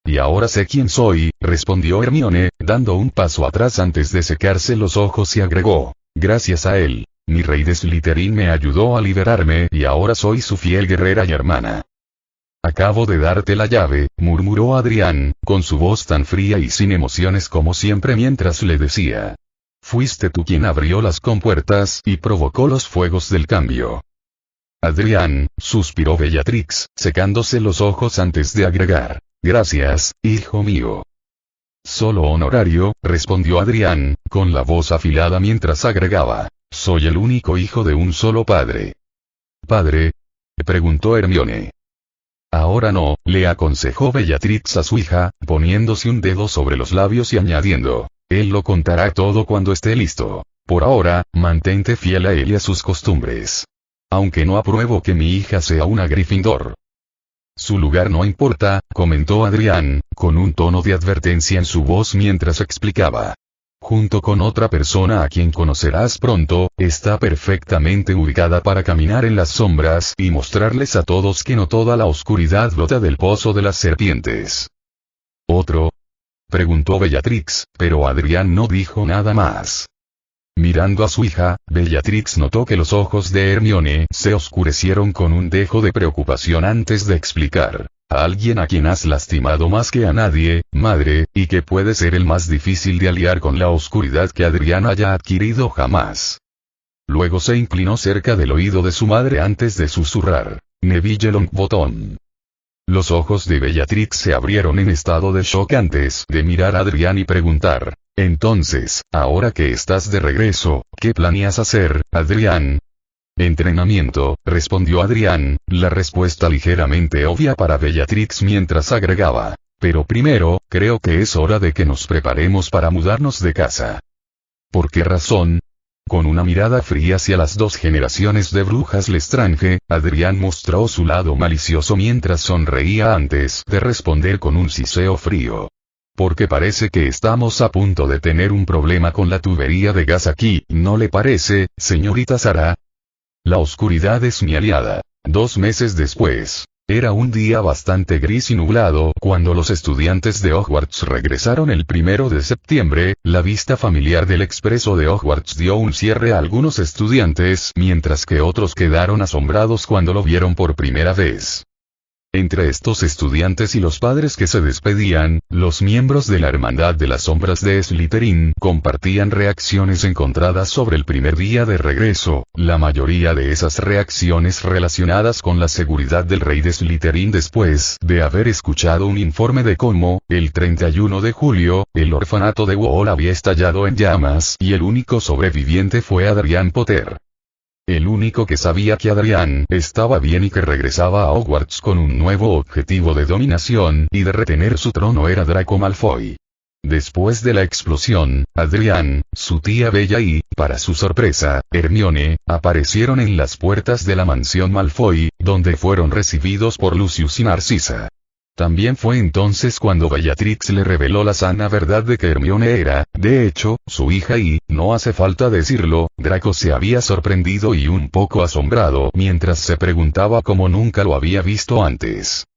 Y ahora sé quién soy, respondió Hermione, dando un paso atrás antes de secarse los ojos y agregó, gracias a él. Mi rey de Slytherin me ayudó a liberarme y ahora soy su fiel guerrera y hermana. Acabo de darte la llave, murmuró Adrián, con su voz tan fría y sin emociones como siempre mientras le decía. Fuiste tú quien abrió las compuertas y provocó los fuegos del cambio. Adrián, suspiró Bellatrix, secándose los ojos antes de agregar. Gracias, hijo mío. Solo honorario, respondió Adrián, con la voz afilada mientras agregaba. Soy el único hijo de un solo padre. ¿Padre? Preguntó Hermione. Ahora no, le aconsejó Bellatrix a su hija, poniéndose un dedo sobre los labios y añadiendo. Él lo contará todo cuando esté listo. Por ahora, mantente fiel a él y a sus costumbres. Aunque no apruebo que mi hija sea una Gryffindor. Su lugar no importa, comentó Adrián, con un tono de advertencia en su voz mientras explicaba. Junto con otra persona a quien conocerás pronto, está perfectamente ubicada para caminar en las sombras y mostrarles a todos que no toda la oscuridad brota del pozo de las serpientes. ¿Otro? Preguntó Bellatrix, pero Adrián no dijo nada más. Mirando a su hija, Bellatrix notó que los ojos de Hermione se oscurecieron con un dejo de preocupación antes de explicar. A alguien a quien has lastimado más que a nadie, madre, y que puede ser el más difícil de aliar con la oscuridad que Adrián haya adquirido jamás. Luego se inclinó cerca del oído de su madre antes de susurrar. Neville Longbottom. Los ojos de Bellatrix se abrieron en estado de shock antes de mirar a Adrián y preguntar. Entonces, ahora que estás de regreso, ¿qué planeas hacer, Adrián? Entrenamiento, respondió Adrián, la respuesta ligeramente obvia para Bellatrix mientras agregaba. Pero primero, creo que es hora de que nos preparemos para mudarnos de casa. ¿Por qué razón? Con una mirada fría hacia las dos generaciones de brujas Lestrange, Adrián mostró su lado malicioso mientras sonreía antes de responder con un siseo frío. Porque parece que estamos a punto de tener un problema con la tubería de gas aquí, ¿no le parece, señorita Sara? La oscuridad es mi aliada. 2 meses después. Era un día bastante gris y nublado cuando los estudiantes de Hogwarts regresaron el 1 de septiembre, la vista familiar del expreso de Hogwarts dio un cierre a algunos estudiantes mientras que otros quedaron asombrados cuando lo vieron por primera vez. Entre estos estudiantes y los padres que se despedían, los miembros de la Hermandad de las Sombras de Slytherin compartían reacciones encontradas sobre el primer día de regreso, la mayoría de esas reacciones relacionadas con la seguridad del rey de Slytherin después de haber escuchado un informe de cómo, el 31 de julio, el orfanato de Wall había estallado en llamas y el único sobreviviente fue Adrián Potter. El único que sabía que Adrián estaba bien y que regresaba a Hogwarts con un nuevo objetivo de dominación y de retener su trono era Draco Malfoy. Después de la explosión, Adrián, su tía Bella y, para su sorpresa, Hermione, aparecieron en las puertas de la mansión Malfoy, donde fueron recibidos por Lucius y Narcisa. También fue entonces cuando Bellatrix le reveló la sana verdad de que Hermione era, de hecho, su hija y, no hace falta decirlo, Draco se había sorprendido y un poco asombrado mientras se preguntaba cómo nunca lo había visto antes.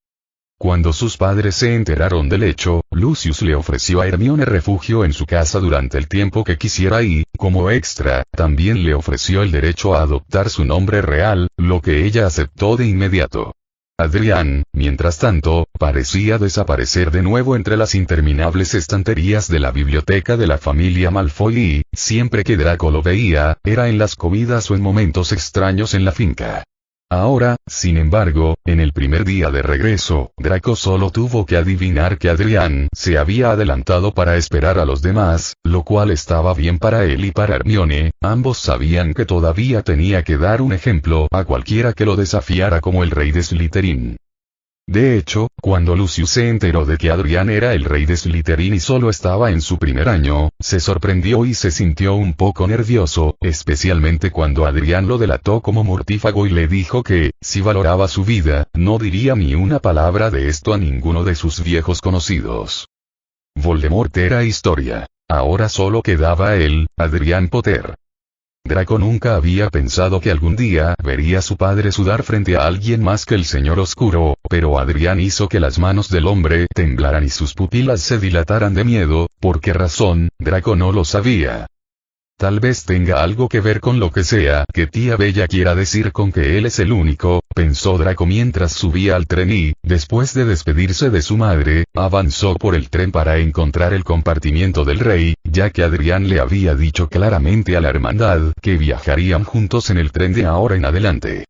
Cuando sus padres se enteraron del hecho, Lucius le ofreció a Hermione refugio en su casa durante el tiempo que quisiera y, como extra, también le ofreció el derecho a adoptar su nombre real, lo que ella aceptó de inmediato. Adrián, mientras tanto, parecía desaparecer de nuevo entre las interminables estanterías de la biblioteca de la familia Malfoy y, siempre que Draco lo veía, era en las comidas o en momentos extraños en la finca. Ahora, sin embargo, en el primer día de regreso, Draco solo tuvo que adivinar que Adrián se había adelantado para esperar a los demás, lo cual estaba bien para él y para Hermione, ambos sabían que todavía tenía que dar un ejemplo a cualquiera que lo desafiara como el rey de Slytherin. De hecho, cuando Lucius se enteró de que Adrián era el rey de Slytherin y solo estaba en su primer año, se sorprendió y se sintió un poco nervioso, especialmente cuando Adrián lo delató como mortífago y le dijo que, si valoraba su vida, no diría ni una palabra de esto a ninguno de sus viejos conocidos. Voldemort era historia. Ahora solo quedaba él, Adrián Potter. Draco nunca había pensado que algún día vería a su padre sudar frente a alguien más que el Señor Oscuro, pero Adrián hizo que las manos del hombre temblaran y sus pupilas se dilataran de miedo. ¿Por qué razón? Draco no lo sabía. Tal vez tenga algo que ver con lo que sea que tía Bella quiera decir con que él es el único, pensó Draco mientras subía al tren y, después de despedirse de su madre, avanzó por el tren para encontrar el compartimiento del rey, ya que Adrián le había dicho claramente a la hermandad que viajarían juntos en el tren de ahora en adelante.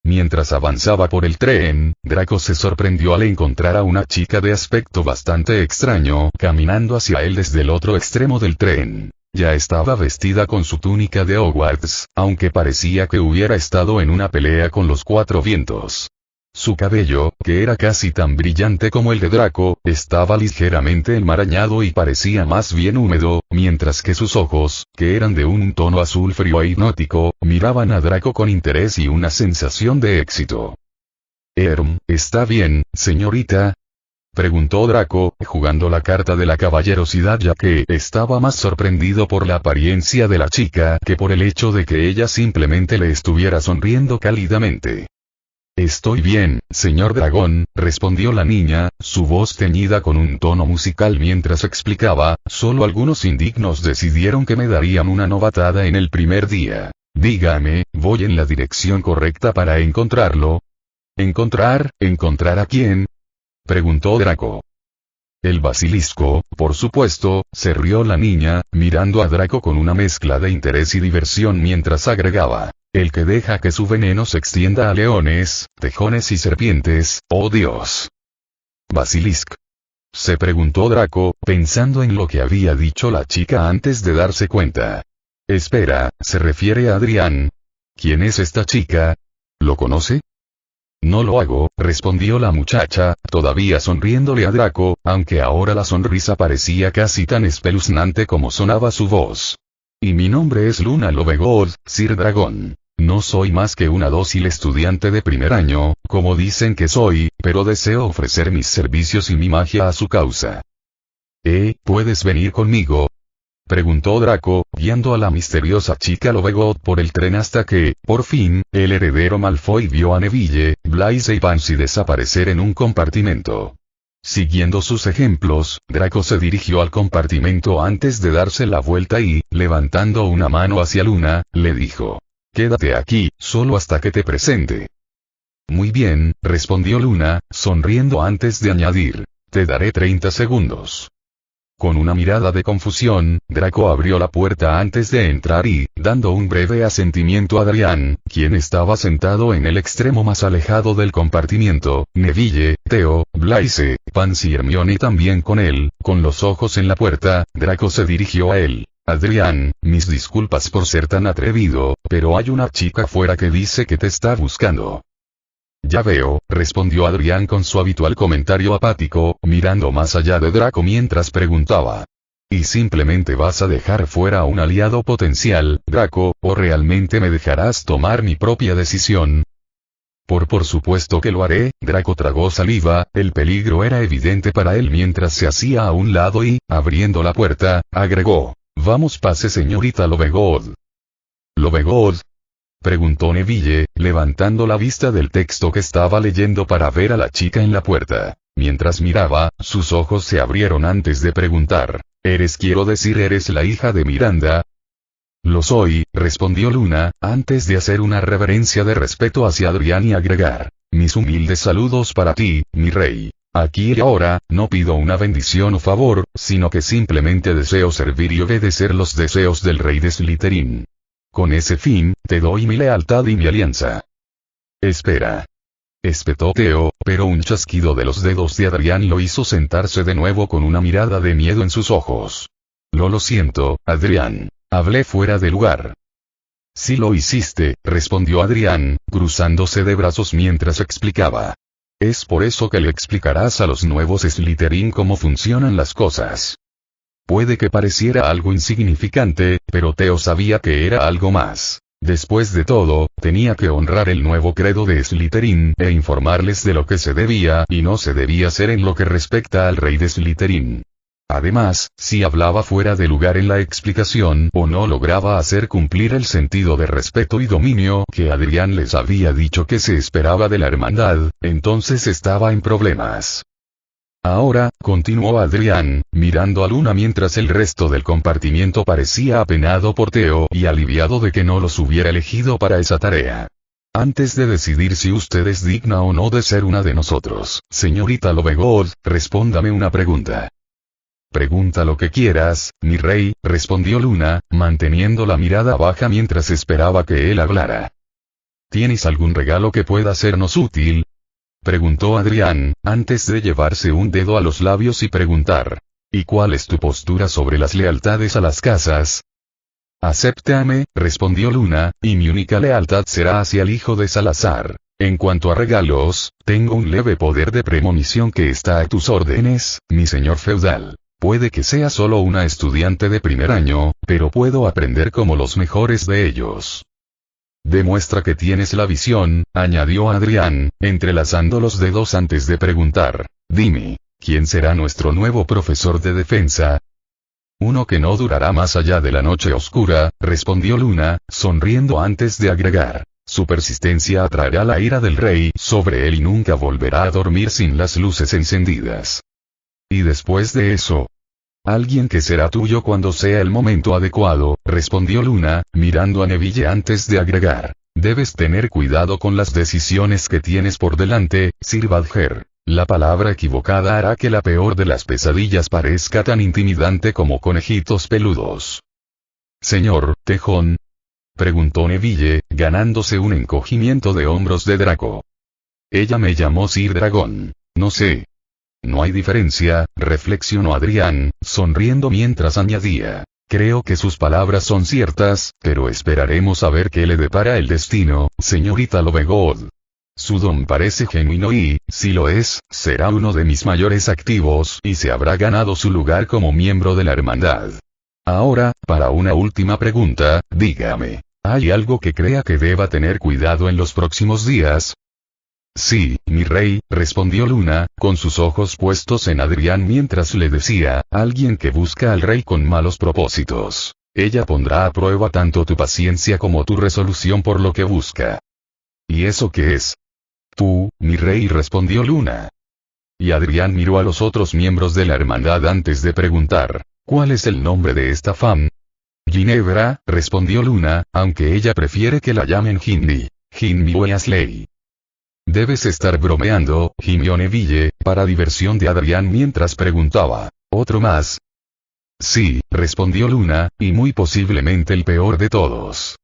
Mientras avanzaba por el tren, Draco se sorprendió al encontrar a una chica de aspecto bastante extraño caminando hacia él desde el otro extremo del tren. Ya estaba vestida con su túnica de Hogwarts, aunque parecía que hubiera estado en una pelea con los 4 vientos. Su cabello, que era casi tan brillante como el de Draco, estaba ligeramente enmarañado y parecía más bien húmedo, mientras que sus ojos, que eran de un tono azul frío e hipnótico, miraban a Draco con interés y una sensación de éxito. ¿Está bien, señorita? Preguntó Draco, jugando la carta de la caballerosidad ya que estaba más sorprendido por la apariencia de la chica que por el hecho de que ella simplemente le estuviera sonriendo cálidamente. Estoy bien, señor dragón, respondió la niña, su voz teñida con un tono musical mientras explicaba, solo algunos indignos decidieron que me darían una novatada en el primer día. Dígame, ¿voy en la dirección correcta para encontrarlo? ¿Encontrar a quién? Preguntó Draco. El basilisco, por supuesto, se rió la niña, mirando a Draco con una mezcla de interés y diversión mientras agregaba. El que deja que su veneno se extienda a leones, tejones y serpientes, ¡oh Dios! ¿Basilisk? Se preguntó Draco, pensando en lo que había dicho la chica antes de darse cuenta. Espera, ¿se refiere a Adrián? ¿Quién es esta chica? ¿Lo conoce? No lo hago, respondió la muchacha, todavía sonriéndole a Draco, aunque ahora la sonrisa parecía casi tan espeluznante como sonaba su voz. Y mi nombre es Luna Lovegood, Sir Dragón. No soy más que una dócil estudiante de primer año, como dicen que soy, pero deseo ofrecer mis servicios y mi magia a su causa. ¿Puedes venir conmigo? Preguntó Draco, guiando a la misteriosa chica Lovegood por el tren hasta que, por fin, el heredero Malfoy vio a Neville, Blaise y Pansy desaparecer en un compartimento. Siguiendo sus ejemplos, Draco se dirigió al compartimento antes de darse la vuelta y, levantando una mano hacia Luna, le dijo. Quédate aquí, solo hasta que te presente. Muy bien, respondió Luna, sonriendo antes de añadir. Te daré 30 segundos. Con una mirada de confusión, Draco abrió la puerta antes de entrar y, dando un breve asentimiento a Adrián, quien estaba sentado en el extremo más alejado del compartimiento, Neville, Theo, Blaise, Pansy y Hermione también con él, con los ojos en la puerta, Draco se dirigió a él. Adrián, mis disculpas por ser tan atrevido, pero hay una chica fuera que dice que te está buscando. Ya veo, respondió Adrián con su habitual comentario apático, mirando más allá de Draco mientras preguntaba. ¿Y simplemente vas a dejar fuera a un aliado potencial, Draco, o realmente me dejarás tomar mi propia decisión? Por supuesto que lo haré, Draco tragó saliva, el peligro era evidente para él mientras se hacía a un lado y, abriendo la puerta, agregó. Vamos pase señorita Lovegood. ¿Lovegood? Preguntó Neville, levantando la vista del texto que estaba leyendo para ver a la chica en la puerta. Mientras miraba, sus ojos se abrieron antes de preguntar. Quiero decir, ¿eres la hija de Miranda? Lo soy, respondió Luna, antes de hacer una reverencia de respeto hacia Adrián y agregar. Mis humildes saludos para ti, mi rey. Aquí y ahora, no pido una bendición o favor, sino que simplemente deseo servir y obedecer los deseos del rey de Slytherin. Con ese fin, te doy mi lealtad y mi alianza. Espera. Espetó Theo, pero un chasquido de los dedos de Adrián lo hizo sentarse de nuevo con una mirada de miedo en sus ojos. Lo siento, Adrián. Hablé fuera de lugar. Sí lo hiciste, respondió Adrián, cruzándose de brazos mientras explicaba. Es por eso que le explicarás a los nuevos Slytherin cómo funcionan las cosas. Puede que pareciera algo insignificante, pero Theo sabía que era algo más. Después de todo, tenía que honrar el nuevo credo de Slytherin e informarles de lo que se debía y no se debía hacer en lo que respecta al rey de Slytherin. Además, si hablaba fuera de lugar en la explicación o no lograba hacer cumplir el sentido de respeto y dominio que Adrián les había dicho que se esperaba de la hermandad, entonces estaba en problemas. Ahora, continuó Adrián, mirando a Luna mientras el resto del compartimiento parecía apenado por Theo y aliviado de que no los hubiera elegido para esa tarea. Antes de decidir si usted es digna o no de ser una de nosotros, señorita Lovegood, respóndame una pregunta. Pregunta lo que quieras, mi rey, respondió Luna, manteniendo la mirada baja mientras esperaba que él hablara. ¿Tienes algún regalo que pueda sernos útil? Preguntó Adrián, antes de llevarse un dedo a los labios y preguntar. ¿Y cuál es tu postura sobre las lealtades a las casas? Acéptame, respondió Luna, y mi única lealtad será hacia el hijo de Salazar. En cuanto a regalos, tengo un leve poder de premonición que está a tus órdenes, mi señor feudal. Puede que sea solo una estudiante de primer año, pero puedo aprender como los mejores de ellos. Demuestra que tienes la visión, añadió Adrián, entrelazando los dedos antes de preguntar. Dime, ¿quién será nuestro nuevo profesor de defensa? Uno que no durará más allá de la noche oscura, respondió Luna, sonriendo antes de agregar. Su persistencia atraerá la ira del rey sobre él y nunca volverá a dormir sin las luces encendidas. Y después de eso, alguien que será tuyo cuando sea el momento adecuado, respondió Luna, mirando a Neville antes de agregar. Debes tener cuidado con las decisiones que tienes por delante, Sir Badger. La palabra equivocada hará que la peor de las pesadillas parezca tan intimidante como conejitos peludos. Señor, Tejón, preguntó Neville, ganándose un encogimiento de hombros de Draco. Ella me llamó Sir Dragón. No sé. No hay diferencia, reflexionó Adrián, sonriendo mientras añadía. Creo que sus palabras son ciertas, pero esperaremos a ver qué le depara el destino, señorita Lovegod. Su don parece genuino y, si lo es, será uno de mis mayores activos y se habrá ganado su lugar como miembro de la hermandad. Ahora, para una última pregunta, dígame, ¿hay algo que crea que deba tener cuidado en los próximos días? Sí, mi rey, respondió Luna, con sus ojos puestos en Adrián mientras le decía, alguien que busca al rey con malos propósitos. Ella pondrá a prueba tanto tu paciencia como tu resolución por lo que busca. ¿Y eso qué es? Tú, mi rey, respondió Luna. Y Adrián miró a los otros miembros de la hermandad antes de preguntar, ¿cuál es el nombre de esta fam? Ginebra, respondió Luna, aunque ella prefiere que la llamen Hindi. Hindi Weasley. Debes estar bromeando, gimió Neville, para diversión de Adrián mientras preguntaba, ¿otro más? Sí, respondió Luna, y muy posiblemente el peor de todos.